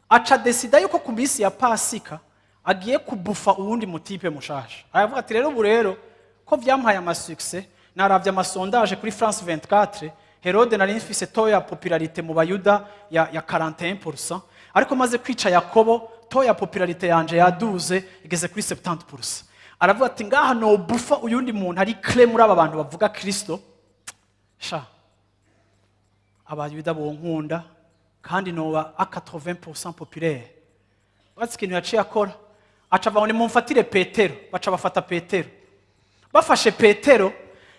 aca decida yuko ku minsi ya Pasika agiye kubufa uwundi mutipe mushasha. Aravuga ati rero ubu rero ko vyamuhaye amasuccès naravye amasondage kuri France 24 Herode nari mfise toya popularité mu Bayuda ya 41% ariko maze kwica Yakobo toya popularité yanje yaduze igeze kuri 70%. Aravuga ati ngaha no bufa uyundi muntu ari clé muri aba bantu bavuga Kristo sha Abayuda bonkunda kandi noba 80% populaire. What's kintu yaciye akora acava ngo mumfatire Petero baca bafata Petero. Bafashe Petero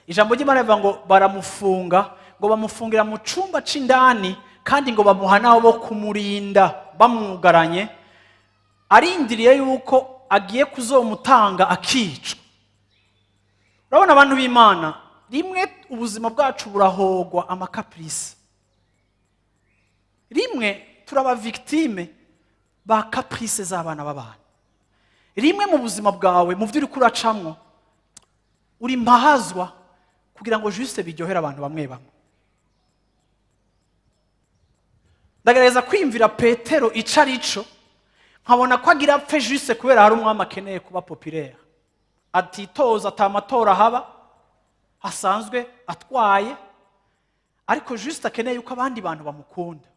ijambo ry'Imana rivuga ngo baramufunga ngo bamufungira mu cumba c'indani kandi ngo bamuha n'abo bo kumurinda bamwugaranye, arindiriye yuko agiye kuzomutanga akicwa. Urabona abantu b'Imana, rimwe ubuzima bwacu burahogwa amakaprisi, rimwe turaba victime ba caprice z'abana b'abantu. Rimwe mu buzima bwawe mu byo uri kuracamwo uri mbahazwa kugira ngo juste biryohere abantu bamwe bamwe. Ndagerageza kwimvira Petero ico arico, nkabona ko agira apfe juste kubera hari umwami akeneye kuba populaire, atitoza atamatora haba asanzwe atwaye, ariko juste akeneye yuko abandi bantu bamukunda.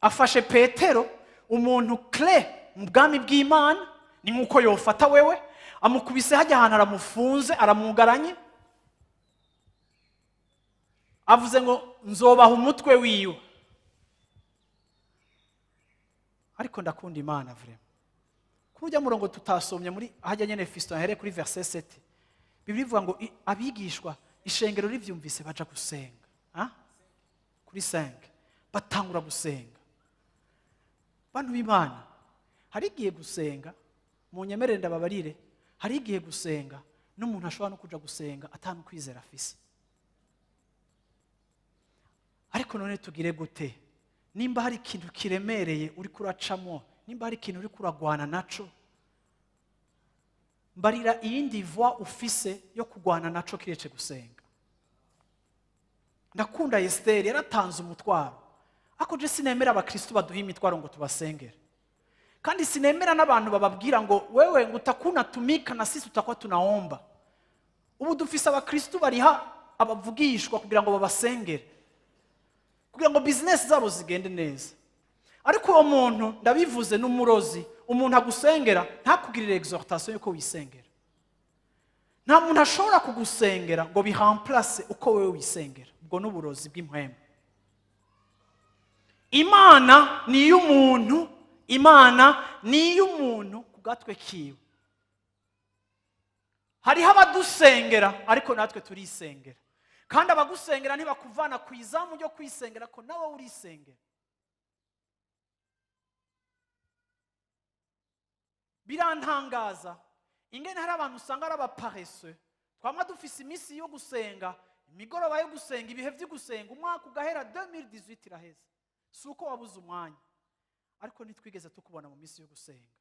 Afashe Petero, umuntu clé mu bwami bw'Imana, ni nkuko yofata wewe, amukubise hajya ahantu aramufunze, aramugaranye, avuze ngo nzobaha umutwe wiwe. Ariko ndakunda Imana vraiment. Kuri ujya murongo tutasomye muri hajya nyene Fiston ahere kuri verset 7. Bibiri ivuga ngo abigishwa ishengero rivyumvise baja gusenga. Kuri 5 batangura gusenga. Bantu b'Imana, hari igihe gusenga, mu nyemerere ndababarire, hari igihe gusenga n'umuntu ashobora no kuja gusenga atanu kwizera afise. Ariko none tugire gute? Nimba hari ikintu kiremereye uri kuracamo, nimba hari ikintu uri kuragwana naco, mbarira iyindi voix ufise yo kugwana naco kirece gusenga. Ndakunda Esther, yaratanze umutwaro. Ako je sinemera abakristo baduha imitwaro ngo tubasengere. Kandi sinemera n'abantu bababwira ngo wewe ngo utakuna tumika na sisi tutakuwa tunaomba. Ubu dufise abakristo bariha abavugishwa kugira ngo babasengere, kugira ngo business zabo zigende neza. Ariko uwo muntu ndabivuze n'umurozi, umuntu agusengera ntakugirire exhortation yuko wisengera. Nta muntu ashobora kugusengera ngo bihamplace uko wewe wisengera. Ubwo n'uburozi bw'impwemu. Imana ni y'umuntu, Imana ni y'umuntu ku gatwe kiwe. Hariho abadusengera ariko natwe turisengera, kandi abagusengera ntibakuvana ku izamu ryo kwisengera ko nawe urisengera. Birantangaza ingene hari abantu usanga ari abaparesseux, twamwa dufise iminsi yo gusenga, imigoroba yo gusenga, ibihe byo gusenga, umwaka ugahera 2018 iraheze, si uko wabuze umwanya, ariko ntitwigeze tukubona mu minsi yo gusenga.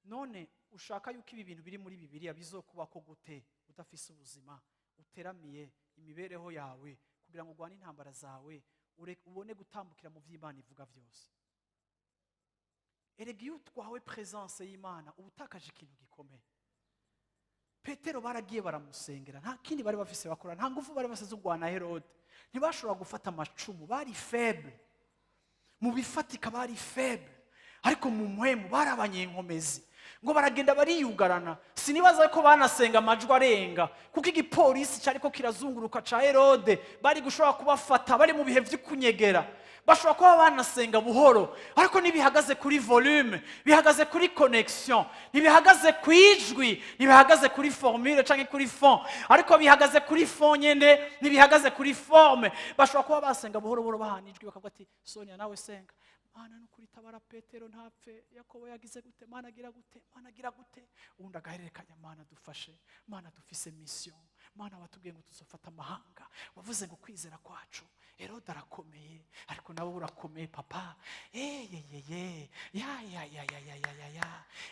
None ushaka yuko ibi bintu biri muri Bibiliya bizokubako gute udafise ubuzima, uteramiye imibereho yawe kugira ngo ugwane intambara zawe, ubone gutambukira mu vy'Imana ivuga vyose? Erega iyo utwawe presence y'Imana ubutakaje ikintu gikomeye. Petero baragiye baramusengera, nta kindi bari bafise bakora, nta ngufu bari basize ugwana Herode, ntibashobora gufata amacumu, bari faible. Mu bifatika bari faible, ariko mu mpwemu bari abanyenkomezi, ngo baragenda bariyugarana. Sinibaza ko banasenga amajwi arenga, kuko igipolisi cyariko kirazunguruka ca Herode bari gushobora kubafata bari mu bihe vy'ikunyegera. Bashobora kuba banasenga buhoro, ariko ntibihagaze kuri volume, bihagaze kuri connection, ntibihagaze ku ijwi, ntibihagaze kuri formule canke kuri fond, ariko bihagaze kuri fond nyene, ntibihagaze kuri forme. Bashobora kuba basenga buhoro buhoro bahana ijwi bakavuga ati Sonia nawe senga, Mana nukuri tabara Petero ntapfe, Yakobo yagize gute, Mana agira gute, Mana agira gute. Undi agahererekanya, Mana dufashe, Mana dufise mission, Mana watubwiye ngo tuzofata amahanga, wavuze ngo kwizera kwacu Herode arakomeye, ariko nawe urakomeye papa.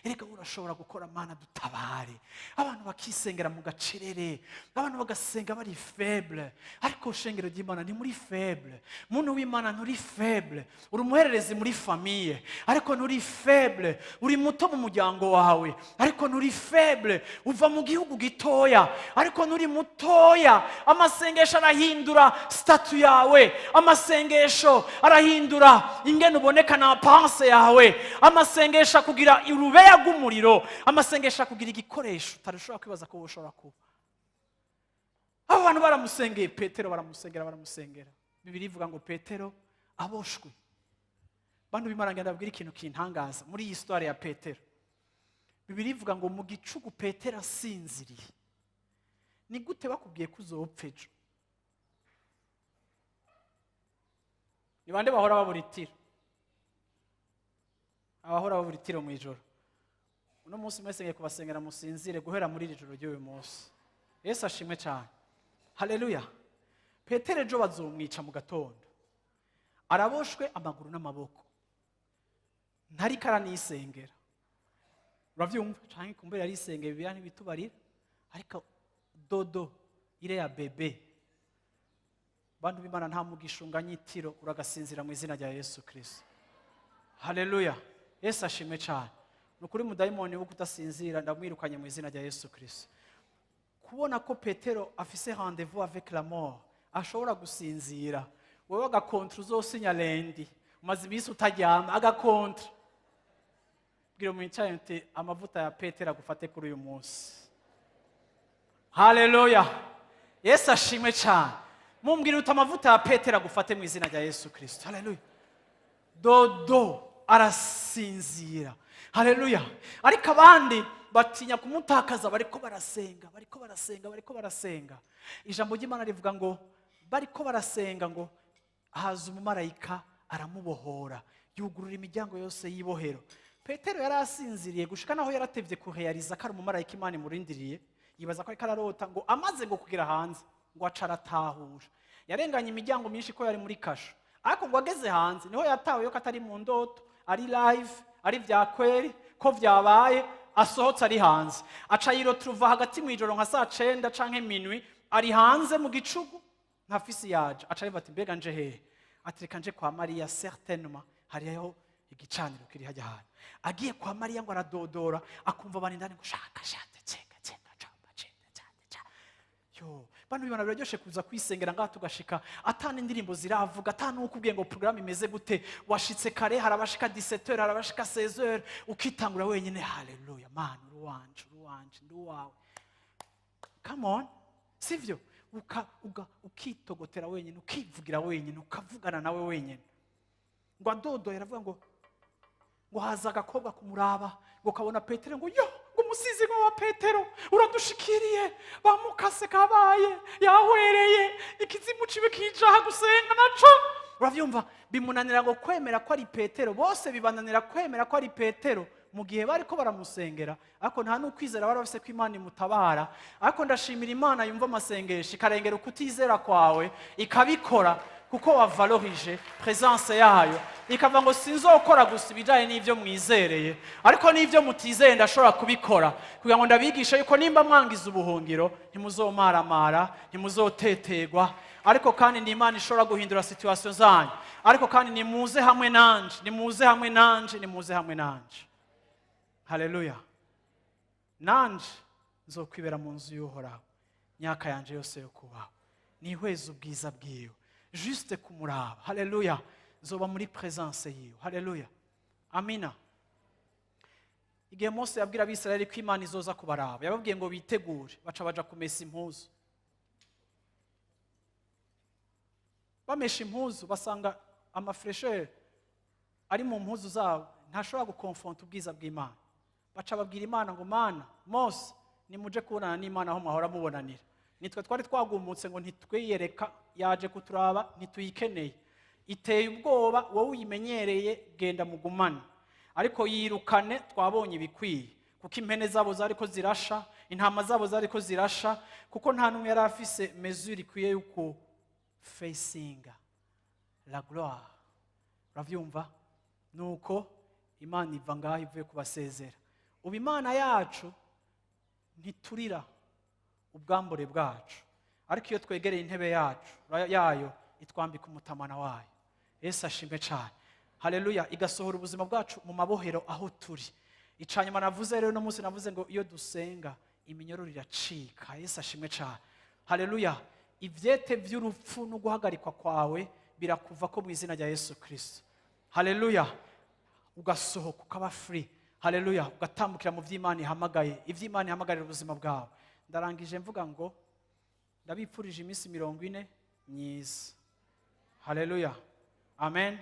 Erega urashobora gukora, Mana dutabare. Abantu bakisengera mu gacerere, abantu bagasenga bari faible, ariko shengero ry'Imana ni muri faible. Muntu w'Imana nturi faible, uri umuhererezi muri famille, ariko nturi faible. Uri muto mu muryango wawe, ariko nturi faible. Uva mu gihugu gitoya, ariko nturi mutoya. Amasengesho arahindura statut yawe, amasengesho arahindura ingene uboneka na pense yawe, amasengesho kugira urubeya rw'umuriro, amasengesho kugira igikoresho utarashobora kwibaza ko ushobora kuba. Abo bantu baramusengeye Petero, baramusengera. Bibiri ivuga ngo Petero aboshwe. Bantu b'Imana ndabwira ikintu kintangaza muri iyi histoire ya Petero. Bibiri ivuga ngo mu gicugu Petero asinziriye. Ni gute bakubwiye ko uzopfa ejo? ni bande bahora babura itiro? Abahora babura itiro mu ijoro. Uno munsi mwese ngiye kubasengera musinzire guhera muri iri joro ry'uyu munsi. Yesu ashimwe cyane. Haleluya. Petero ejo bazomwica mu gatondo. Araboshwe amaguru n'amaboko. Ntari karanisengera. Uravyumva? Canke kumbere ari isengera bibira ntibitubarira. Ariko dodo ire ya bebe. Bantu b'Imana nta mugisha unganya itiro uragasinzira mu izina rya Yesu Kristo. Haleluya. Yesu ashimwe cyane. Nukuri mudayimoni wo kudasinzira ndamwirukanye mu izina rya Yesu Kristo. Kubona ko Petero afise rendez-vous avec la mort, ashobora gusinzira. Wewe agakontra uzosinya lendi, umaze ibisi utaryama agakontra. Bwira mwicaye nti amavuta ya Petero agufate kuri uyu munsi. Haleluya. Yesu ashimwe cyane. Mumbwira uti amavuta ya Petero agufate mu izina rya Yesu Kristo. Haleluya. Dodo arasinzira. Haleluya. Ariko abandi batinya kumutakaza bariko barasenga. Ijambo ry'Imana rivuga ngo bariko barasenga ngo haza umumarayika aramubohora, yugurura imiryango yose yibohero. Petero yari asinziriye gushika naho yaratevye kurealiza ko ari umumarayika Imana imurindiriye, yibaza ko ariko ararota ngo amaze ngo kugera hanze ngo acaratahura. Yarenganye imiryango myinshi ko yari muri kasho. Ariko ngo ageze hanze niho yatawe yo katari mu ndoto, ari live, ari vya kweri ko vyabaye, asohotse ari hanze. Aca yirotruva hagati mu ijoro nka saa 9 canke minwi, ari hanze mu gicugu nka fisi yaje. Aca yiva ati mbega nje hehe? Atireka nje kwa Mariya, certainement hariho igicaniro kiri hajya hano. Agiye kwa Mariya ngo aradodora, akumva abantu indani ngo shaka chenga chamba chenga. Yo, bantu bibona biraryoshe kuza kwisengera ngaha tugashika atana indirimbo ziravuga, atana ukubwiye ngo program imeze gute, washitse kare harabashika 17h harabashika 16h ukitangura wenyine. Haleluya, man ruwanje nduwawe. Come on, sivyo? Ukitogotera wenyine, ukivugira wenyine, ukavugana nawe wenyine. Ngo adodo yaravuga ngo haza agakobwa kumuraba, ngo kabona Petero ngo yo, ngo umusizi wa Petero uradushikiriye, bamukase kabaye yahwereye, ikizimu cibe kijaha gusenga naco. Uravyumva? Bimunanira ngo kwemera ko ari Petero, bose bibananira kwemera ko ari Petero mu gihe bariko baramusengera. Ariko nta n'ukwizera bari bafise ko Imana imutabara. Ariko ndashimira Imana yumva amasengesho ikarengera ukutizera kwawe, ikabikora kuko wavalorije presence yayo, ikava ngo sinzokora gusa ibijanye n'ivyo mwizereye, ariko n'ivyo mutizeye ndashobora kubikora, kugira ngo ndabigisha yuko nimba mwangiza ubuhungiro ntimuzomaramara, ntimuzotetegwa, ariko kandi ni Imana ishobora guhindura situation zanyu, ariko kandi nimuze hamwe nanje. Haleluya. Nanje nzokwibera mu nzu y'Uhoraho myaka yanje yose yo kubaho, nihweza ubwiza bwiwe, juste kumuraba. Haleluya. Nzoba muri presence yiwe. Haleluya. Amina. Igihe Mose yabwira Abisirayeli ko Imana izoza kubaraba, yababwiye ngo bitegure, baca baja kumesa impuzu. Bamesha impuzu basanga amafresher ari mu mpuzu zabo, ntashobora gukonfronta ubwiza bw'Imana. Baca babwira Imana ngo Mana, Mose nimuje kubonana n'Imana aho mwahora mubonanira. Nitwe twari twagumutse ngo ntitwiyereka, yaje kuturaba ntituyikeneye. Iteye ubwoba, wowe uyimenyereye genda mugumane. Ariko yirukane, twabonye ibikwiye. Kuko impene zabo zariko zirasha, intama zabo zariko zirasha, kuko nta numwe yari afise mesure ikwiye yuko facing la gloire. Uravyumva? Nuko Imana iva ngaho ivuye kubasezera. Ubu Imana yacu ntiturira ubwambure bwacu, ariko iyo twegereye intebe yayo itwambika umutamana wayo. Yesu ashimwe cyane. Haleluya. Igasohora ubuzima bwacu mu mabohero aho turi. Icanyuma navuze rero no munsi navuze ngo iyo dusenga iminyororo iracika. Yesu ashimwe cyane. Haleluya. Ivyete vy'urupfu no guhagarikwa kwawe birakuva ko mu izina rya Yesu Kristo. Haleluya. Ugasohoka ukaba free. Haleluya. Ugatambukira mu vy'Imana ihamagaye, ivy'Imana ihamagarira ubuzima bwawe. Ndarangije mvuga ngo ndabipfurije iminsi 40 myiza. Haleluya. Amen.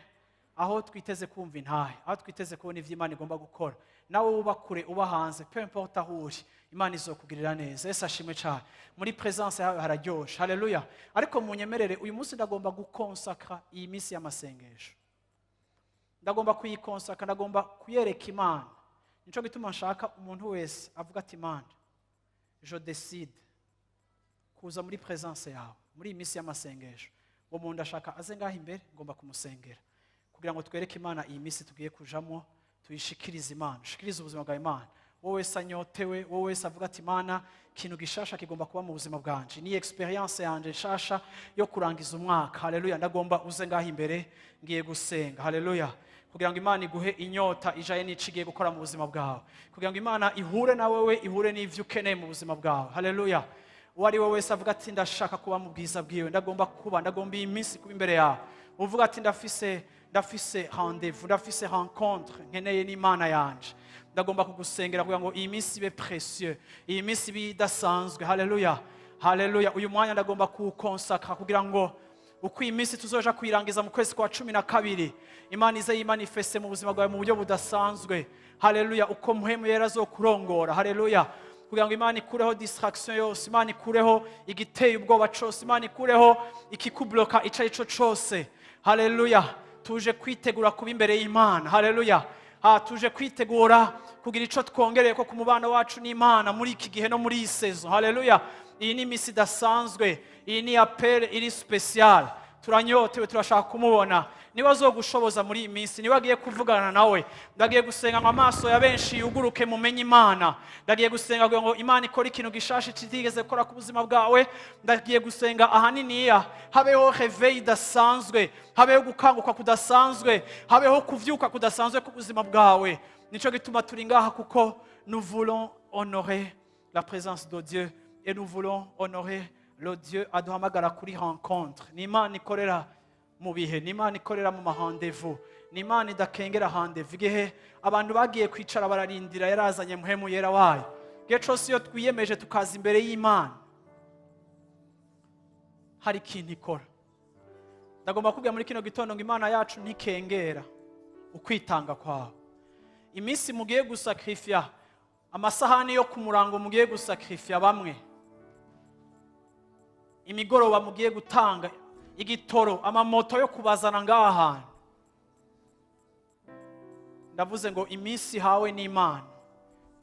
Aho twiteze kumva intahe, aho twiteze kubona ivy'Imana igomba gukora. Nawe uba kure uba hanze, peu importe aho uri, imana izokugirira neza. Yesu ashimwe cyane. Muri presence yawe hararyoshe. Haleluya. Ariko munyemerere uyu munsi ndagomba gukonsakra iyi minsi y'amasengesho. Ndagomba kuyikonsakra, ndagomba kuyereka imana. Nico gituma nshaka umuntu wese avuga ati imana, je décide kuza muri presence yawe muri iyi minsi y'amasengesho. Uwo muntu ashaka aze ngaho imbere, ngomba kumusengera kugira ngo twereke imana iyi minsi tugiye kujamo, tuyishikirize imana, shikirize ubuzima bwa imana. Wowe wese anyotewe, wowe wese avuga ati imana, ikintu gishasha kigomba kuba mu buzima bwanje, ni experience yanje nshasha yo kurangiza umwaka. Haleluya. Ndagomba uze ngaho imbere, ngiye gusenga. Haleluya. Kugira ngo imana iguhe inyota ijaye n'icigiye gukora mu buzima bwawe, kugira ngo imana ihure na wewe, ihure n'ivyo ukeneye mu buzima bwawe. Haleluya. Uwari we wese avuga ati ndashaka kuba mu bwiza bwiwe, ndagomba iyi minsi kuba imbere yawe. Uvuga ati ndafise rendez-vous, ndafise rencontre nkeneye n'imana yanje, ndagomba kugusengera kugira ngo iyi minsi ibe précieux, iyi minsi ibe idasanzwe. Haleluya. Haleluya. Uyu mwanya ndagomba kuwukonsakra kugira ngo uko iyi minsi tuzoja kuyirangiza mu kwezi kwa 12 imana ize yimanifeste mu buzima bwawe mu buryo budasanzwe. Haleluya. Uko muhemu yera azokurongora. Haleluya. Kugira ngo imana ikureho distraction yose, imana ikureho igiteye ubwoba cyose, imana ikureho ikikubloka ico arico cyose. Haleluya. Tuje kwitegura kuba imbere y'Imana. Haleluya. Tuje kwitegura kugira ico twongereye ko ku mubano wacu n'Imana muri iki gihe no muri iyi season. Haleluya. Iyi ni misi dasanzwe, iyi ni appel iri special. Turanyotewe, turashaka kumubona. Niba azogushoboza muri iyi minsi, niba agiye kuvugana nawe, ndagiye gusenga ngo amaso ya benshi yuguruke mumenye Imana. Ndagiye gusenga kugira ngo Imana ikore ikintu gishasha kitigeze gukora ku buzima bwawe. Ndagiye gusenga ahaniniya habeho réveil dasanzwe, habeho gukanguka kudasanzwe, habeho kuvyuka kudasanzwe ku buzima bwawe. Nico gituma turi ngaha kuko nous voulons honorer la présence de Dieu et nous voulons honorer le Dieu aduhamagara kuri rencontre. Ni Imana ikorera mu bihe, ni Imana ikorera mu rendez-vous, ni Imana idakengera rendez-vous. Igihe abantu bagiye kwicara bararindira yarazanye muhemu yera wayo. Igihe cyose iyo twiyemeje tukaza imbere y'Imana, hari ikintu ikora. Ndagomba kubwira muri kino gitondo ngo Imana yacu ntikengera ukwitanga kwawe. Iminsi mugiye gusakrifia, amasahani yo kumurango mugiye gusakrifia bamwe, imigoroba mugiye gutanga igitoro, amamoto yo kubazana ngaha. Ndavuze ngo iminsi hawe n'Imana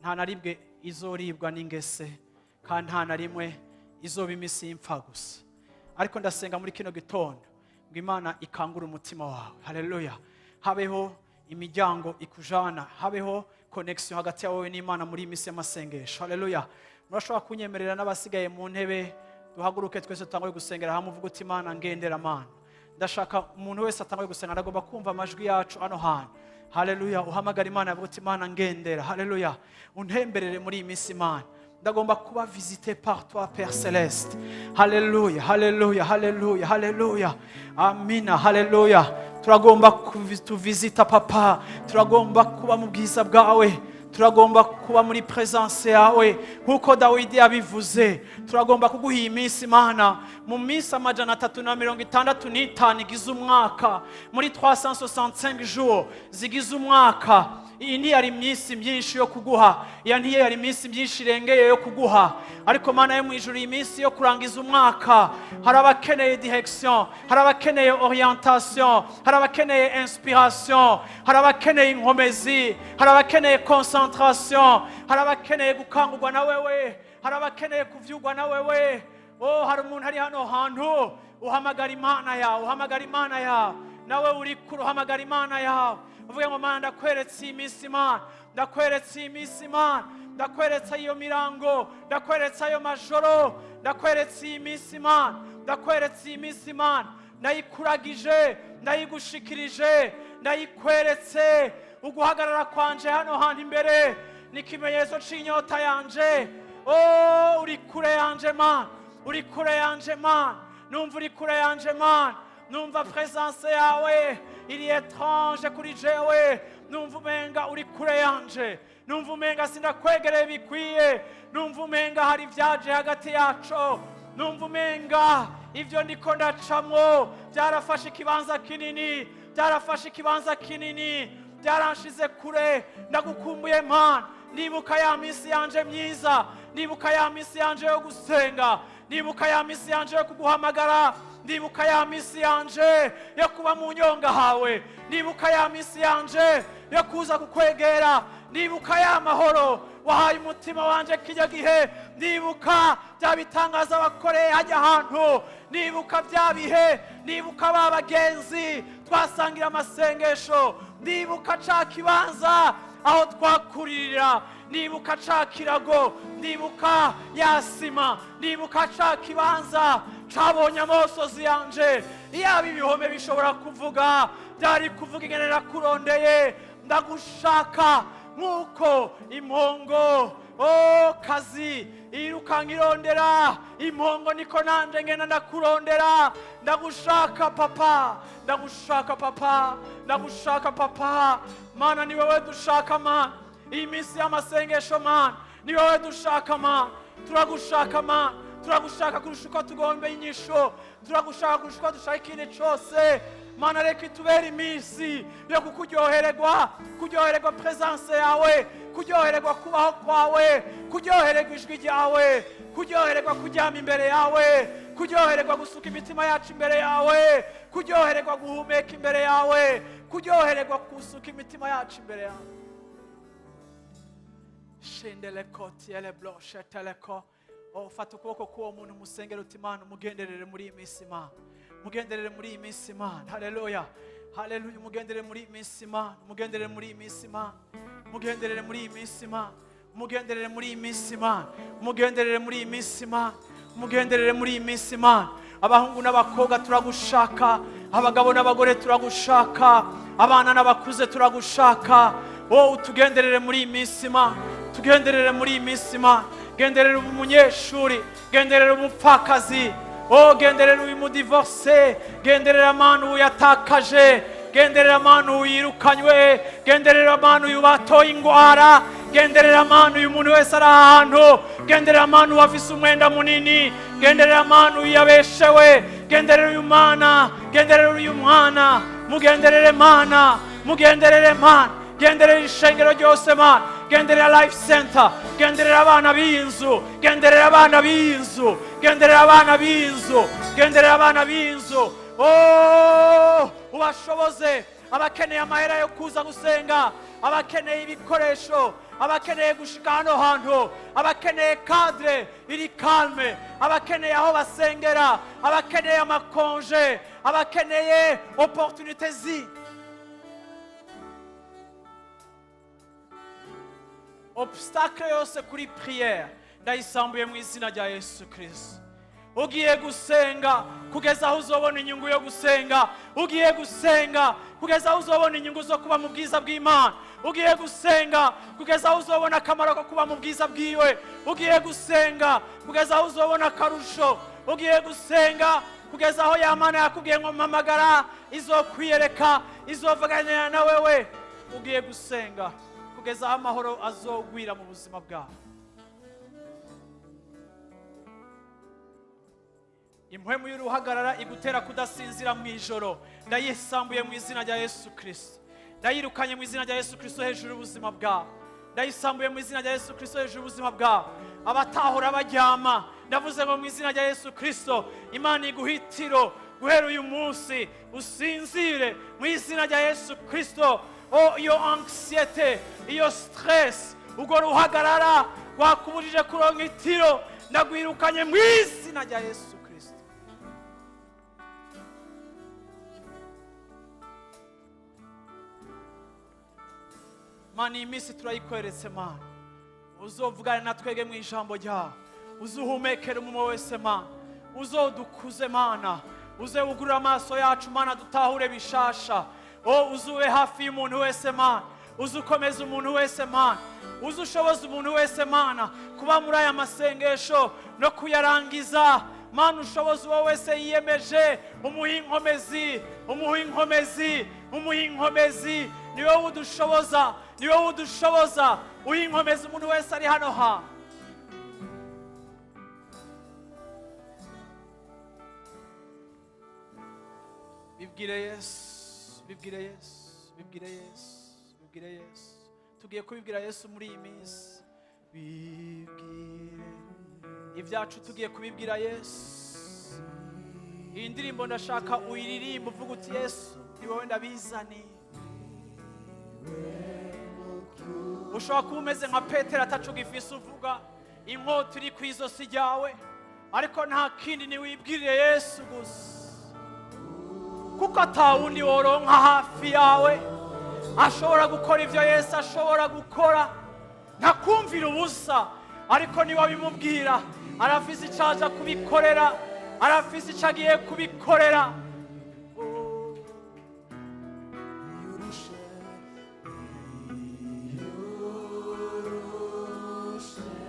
nta naribwe izoribwa n'ingese, kandi nta narimwe izoba iminsi y'imfa gusa. Ariko ndasenga muri kino gitondo ngo Imana ikangura umutima wawe. Haleluya. Habeho imiryango ikujana, habeho connection hagati yawe n'Imana muri iminsi y'amasengesho. Haleluya. Murashobora kunyemerera n'abasigaye mu ntebe duhaguruke twese tutangwe gusengera hamwe, uvuga uti Imana ngendera Mana. Ndashaka umuntu wese atangwe gusenga, ndagomba kumva amajwi yacu ano hantu. Haleluya. Uhamagara Imana, uvuga uti Imana ngendera. Haleluya. Untemberere muri iyi minsi Imana. Ndagomba kuba visité par toi Père Céleste. Haleluya. Haleluya. Haleluya. Haleluya. Amina. Haleluya. Turagomba kuvisita Papa. Turagomba kuba mu bwiza bwawe. Turagomba kuba muri presence yawe nkuko Dawidi yabivuze. Turagomba kuguha iminsi Imana mu minsi 365 igize umwaka, muri 365 jours zigize umwaka. Iyi ntiyari iminsi myinshi yo kuguha, iya ntiyari iminsi myinshi irengeye yo kuguha. Ariko Mana yo mu ijuru, iyi minsi yo kurangiza umwaka, hari abakeneye direction, hari abakeneye orientation, hari abakeneye inspiration, hari abakeneye inkomezi, hari abakeneye concentration, hari abakeneye gukangurwa na wewe, hari abakeneye kuvyugwa na wewe. Oh, hari umuntu hari hano hantu uhamagara Imana yawe, uhamagara Imana yawe. Nawe uri kuruhamagara Imana yawe, uvuga ngo Mana ndakweretse iyi minsi Imana, ndakweretse iyi minsi Imana, ndakweretse iyo mirango, ndakweretse ayo majoro, ndakweretse iyi minsi Imana, ndakweretse iyi minsi Imana. Ndayikuragije, ndayigushikirije, ndayikweretse. Uguhagarara kwanje hano hantu imbere ni ikimenyetso c'inyota yanje. Oh, uri kure yanje Mana, uri kure yanje Mana, numva uri kure yanje Mana. Numva presence yawe iri étrange kuri jewe. Numva umenga uri kure yanje, numva umenga sindakwegereye bikwiye, numva umenga hari vyaje hagati yacu, numva umenga ivyo ndiko ndacamwo byarafashe ikibanza kinini, byarafashe ikibanza kinini, byaranshize kure. Ndagukumbuye Mana, ndibuka ya minsi yanje myiza, ndibuka ya minsi yanje yo gusenga, ndibuka ya minsi yanje yo kuguhamagara, ndibuka ya minsi yanje yo kuba mu nyonga hawe, ndibuka ya minsi yanje yo kuza kukwegera, ndibuka ya mahoro wahaye umutima wanje kijya gihe, ndibuka bya bitangaza wakoreye hajya ahantu, ndibuka bya bihe, ndibuka ba bagenzi twasangira amasengesho, ndibuka ca kibanza aho twakuririra, ndibuka ca kirago, ndibuka ya sima, ndibuka ca kibanza cabonye amosozi yanje. Yaba ibihome bishobora kuvuga, byari kuvuga ingene nakurondeye, ndagushaka nk'uko impongo kazi irukanka irondera impongo, niko nanje ngena ndakurondera. Ndagushaka papa, ndagushaka papa, ndagushaka papa. Mana ni wowe dushaka mana, iyi minsi y'amasengesho mana ni wowe dushaka mana, turagushaka mana, turagushaka kurusha uko tugomba inyisho, turagushaka kurusha uko dushaka ikindi cyose mana. Reka itubere iminsi yo kukuryohererwa, kuryohererwa presence yawe, kuryohererwa kubaho kwawe, kuryohererwa ijwi ryawe, kuryohererwa kuryama imbere yawe, kuryohererwa gusuka imitima yacu imbere yawe, kuryohererwa guhumeka imbere yawe, kuryohererwa gusuka imitima yacu imbere yawe. Shendeleko tiele blanche teleko. Fata ukuboko k'uwo muntu musengera uti Mana umugenderere muri iyi minsi Mana, mugenderere muri iyi minsi Mana. Haleluya, haleluya. Mugenderere muri iyi minsi Mana, mugenderere muri iyi minsi Mana, mugenderere muri iyi minsi Mana, mugenderere muri iyi minsi Mana, mugenderere muri iyi minsi Mana, mugenderere muri iyi minsi Mana. Abahungu n'abakobwa turagushaka, abagabo n'abagore turagushaka, abana n'abakuze turagushaka. Utugenderere muri iyi minsi Mana, tugenderere muri iyi minsi Mana. Genderera umunyeshuri, genderera umupfakazi, genderera umudivorce, genderera manu yatakaje, genderera manu yirukanywe, genderera manu yubatoye ingwara, genderera manu y'umuntu wese ari ahantu, genderera manu wafise umwenda munini, genderera manu yabeshewe, genderera uyu mana, genderera uyu mwana, mugenderere mana, mugenderere mana, genderera ishengero ryose mana, genderera life center, genderera abana b'inzu, genderera abana b'inzu, genderera abana b'inzu, genderera abana b'inzu. Ubashoboze abakeneye amahera yo kuza gusenga, abakeneye ibikoresho, abakeneye gushika hano hantu, abakeneye cadre iri calme, abakeneye aho basengera, abakeneye amakonje, abakeneye opportunité obstacle yose kuri prière ndayisambuye mu izina rya Yesu Kristo. Ugiye gusenga kugeza aho uzobona inyungu yo gusenga, ugiye gusenga kugeza aho uzobona inyungu zo kuba mu bwiza bw'Imana, ugiye gusenga kugeza aho uzobona akamaro ko kuba mu bwiza bwiwe, ugiye gusenga kugeza aho uzobona akarusho, ugiye gusenga kugeza aho ya Mana yakubwiye ngo mpamagara izokwiyereka, izovuganira na wewe. Ugiye gusenga kugeza aho amahoro azogwira mu buzima bwawe. Impwemu y'uruhagarara igutera kudasinzira mu ijoro ndayisambuye mu izina rya Yesu Kristo, ndayirukanye mu izina rya Yesu Kristo hejuru y'ubuzima bwawe, ndayisambuye mu izina rya Yesu Kristo hejuru y'ubuzima bwawe. Abatahora baryama ndavuze ngo mu izina rya Yesu Kristo Imana iguhitiro guhera uyu munsi usinzire mu izina rya Yesu Kristo. Iyo anxiety, iyo stress, ubwo ruhagarara rwakubujije kuronka itiro ndagwirukanye mu izina rya Yesu Kristo. Mana iyi minsi turayikweretse Mana, uzovugane na twege mu ijambo ryawe, uzuhumekere umwe wese Mana, uzodukuze Mana, uze ugurura amaso yacu Mana dutahure bishasha. Uzube hafi y'umuntu wese Mana, uzukomeza umuntu wese Mana, uzushoboza umuntu wese Mana kuba muri aya masengesho no kuyarangiza Mana. Ushoboza uwo wese yiyemeje, umuha inkomezi, umuha inkomezi, umuha inkomezi. Ni wowe udushoboza, ni wowe udushoboza, uha inkomezi umuntu wese ari hano ha. Bibwire Yesu, bibwire Yesu, bibwire Yesu, bibwire Yesu. Tugiye kubibwira Yesu muri iyi minsi. Bibwire ibyacu tugiye kubibwira Yesu. Iyi ndirimbo ndashaka uyiririmba uvuga uti Yesu ni wowe ndabizaniye. Ushobora kuba umeze nka Petero atacu gifise uvuga inkota iri ku izosi ryawe, ariko nta kindi niwibwirire Yesu gusa, kuko atawundi woronka hafi yawe ashobora gukora ibyo Yesu ashobora gukora. Ntakumvira ubusa, ariko niba bimubwira arafise icyo aja kubikorera, arafise icyo agiye kubikorera.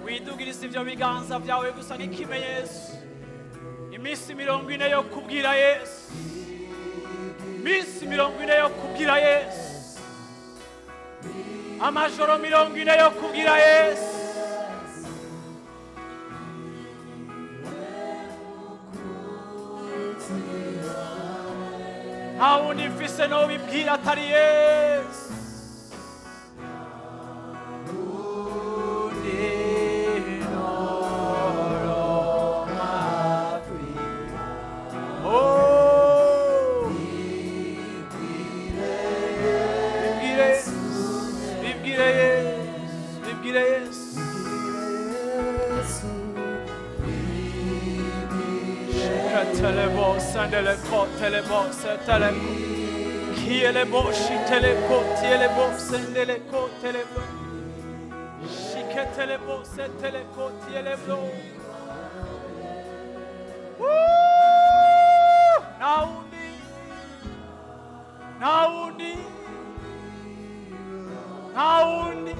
Widugiriza ibyo biganza byawe gusa nk'ikimenyetso. Iminsi 40 yo kubwira Yesu, iminsi 40 yo kubwira Yesu, amajoro 40 yo kubwira Yesu. Nta wundi mfise nobibwira atari Yesu. Telebo, telebo, telebo, qui est le beau, chi telebo, qui est le beau, sendeleko, telebo, chique telebo, sendeleko, qui est le beau. Nauni, nauni, nauni.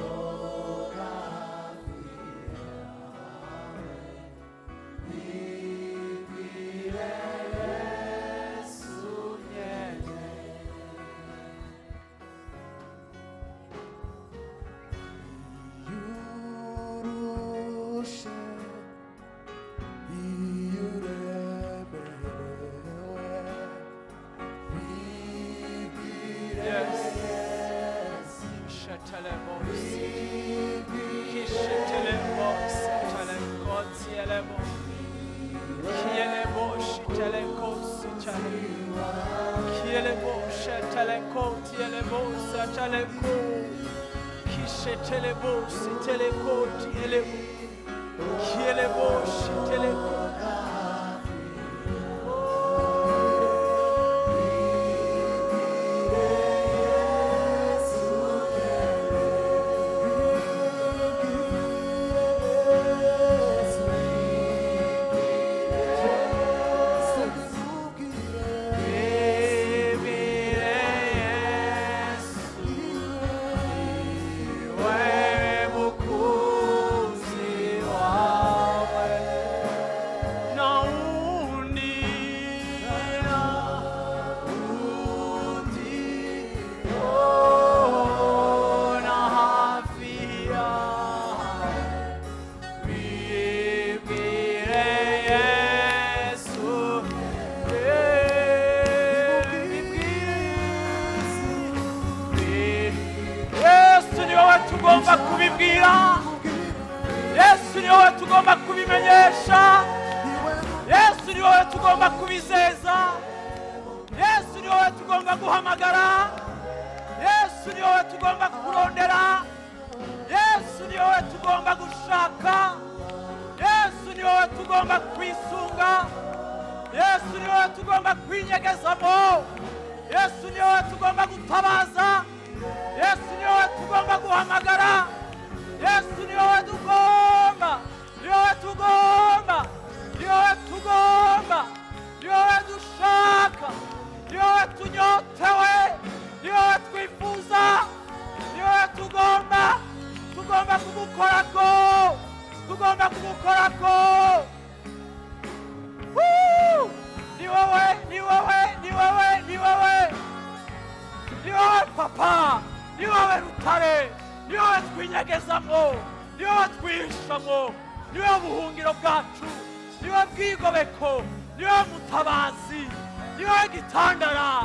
Yesu ni wowe tugomba kubimenyesha. Yesu ni wowe tugomba kubizeza. Yesu ni wowe tugomba guhamagara. Yesu ni wowe tugomba kurondera. Yesu ni wowe tugomba gushaka. Yesu ni wowe tugomba kwisunga. Yesu ni wowe tugomba kwinyegezamo. Yesu ni wowe tugomba gutabaza. Yesu ni wowe tugomba guhamagara. Yesu ni wowe tugomba, ni wowe tugomba, ni wowe tugomba, ni wowe dushaka, ni wowe tunyotewe, ni wowe twifuza, ni wowe tugomba kumukorako, tugomba kumukorako. Ni wowe, ni wowe, ni wowe, ni wowe, ni wowe papa, ni wowe rutare, ni wowe twinyegezamo, ni wowe twihishamo, ni wowe buhungiro bwacu, ni wowe bwigobeko, ni wowe mutabazi, ni wowe gitandara,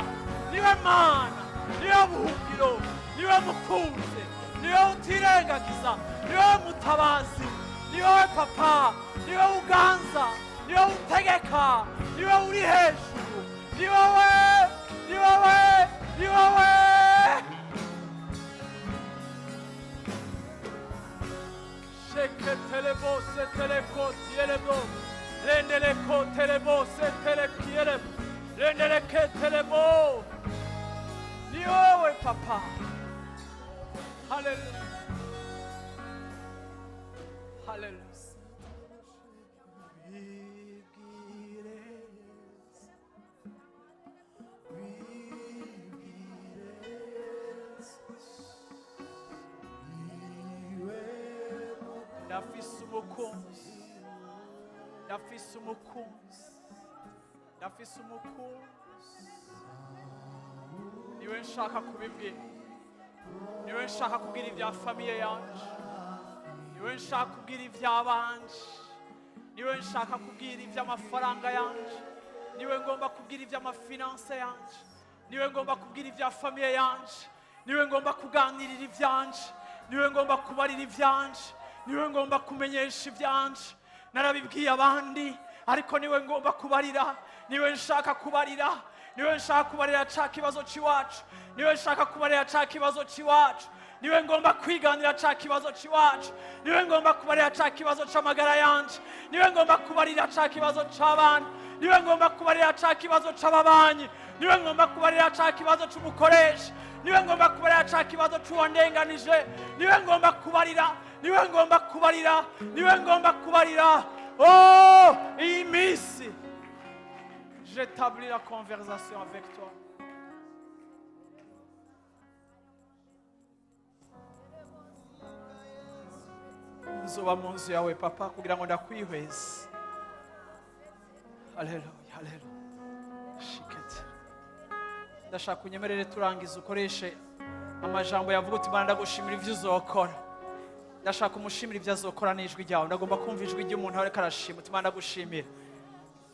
ni wowe mana, ni wowe buhungiro, ni wowe mukunzi, ni wowe utirengagiza, ni wowe mutabazi, ni wowe papa, ni wowe uganza, ni wowe utegeka, ni wowe uri hejuru, ni wowe, ni wowe, ni wowe. Sheke telebo se teleko tielebo, rendeleko telebo se telekielebo, rendeleke telebo. Ni wowe papa. Hallelujah. Hallelujah. Ndafise umukunzi, ndafise umukunzi, ndafise umukunzi. Niwe nshaka kubibwira, niwe nshaka kubwira ibya famiye yanje, niwe nshaka kubwira iby'abanje, niwe nshaka kubwira iby'amafaranga yanje, niwe ngomba kubwira iby'amafinanse yanje, niwe ngomba kubwira ibya famiye yanje, niwe ngomba kuganirira ibyanje, niwe ngomba kubarira ibyanje, niwe ngomba kumenyesha ibyanje. Narabibwiye abandi ariko niwe ngomba kubarira, niwe nshaka kubarira, niwe nshaka kubarira ca kibazo ciwacu, niwe nshaka kubarira ca kibazo ciwacu, niwe ngomba kwiganira ca kibazo ciwacu, niwe ngomba kubarira ca kibazo c'amagara yanje, niwe ngomba kubarira ca kibazo c'abana, niwe ngomba kubarira ca kibazo c'ababanyi, niwe ngomba kubarira ca kibazo c'umukoresha, niwe ngomba kubarira ca kibazo c'uwandenganije, niwe ngomba kubarira, niwe ngomba kubarira, niwe ngomba kubarira. Oh, iyi minsi j'établis la conversation avec toi. Nzoba mu nzu yawe papa kugira ngo ndakwihweze. Haleluya, haleluya. Shikete. Ndashaka unyemerere turangiza ukoreshe amajambo yavuga uti Mana ndagushimira ivyo uzokora. Ndashaka umushimira ivyo azokora n'ijwi ryawe. Ndagomba kumva ijwi ry'umuntu ariko arashima uti Mana ndagushimira.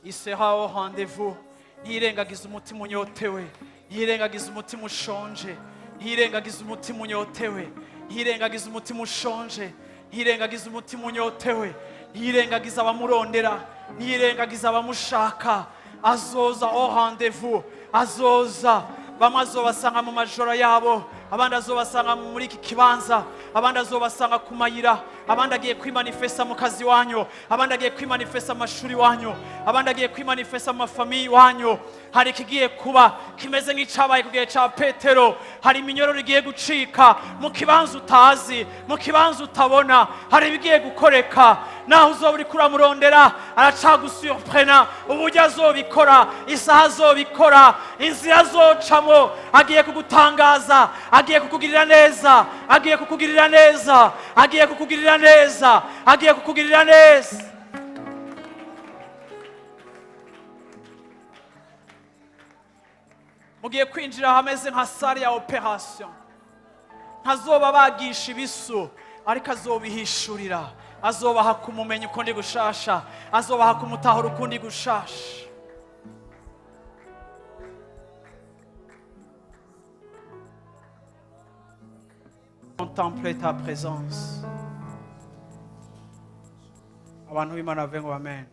Il sera au rendez-vous. Ntiyirengagiza umutima unyotewe, ntiyirengagiza umutima ushonje, ntiyirengagiza umutima unyotewe, ntiyirengagiza umutima ushonje, ntiyirengagiza umutima unyotewe, ntiyirengagiza abamurondera, ntiyirengagiza abamushaka. Azoza au rendez-vous, azoza. Bamwe azobasanga mu majoro yabo, abandi azobasanga muri iki kibanza, abandi azobasanga ku mayira, abandi agiye kwimanifesta mu kazi wanyu, abandi agiye kwimanifesta mu mashuri wanyu, abandi agiye kwimanifesta mu mafamiyi wanyu. Hari ikigiye kuba kimeze nk'icabaye ku gihe ca Petero. Hari iminyororo igiye gucika mu kibanza utazi, mu kibanza utabona. Hari ibigiye gukoreka, naho uzoba uriko uramurondera aracagusurprena uburyo azobikora, isaha azobikora, inzira azocamo. Agiye kugutangaza, agiye kukugirira neza, agiye kukugirira neza, agiye kukugirira neza, agiye kukugirira neza. Mugiye kwinjira hameze nka sale ya operation. Ntazoba bagisha ibisu ariko azobihishurira, azobaha kumumenya ukundi gushasha, azobaha kumutahura ukundi gushasha. Contempler ta présence. Abantu b'Imana bavuge ngo amen.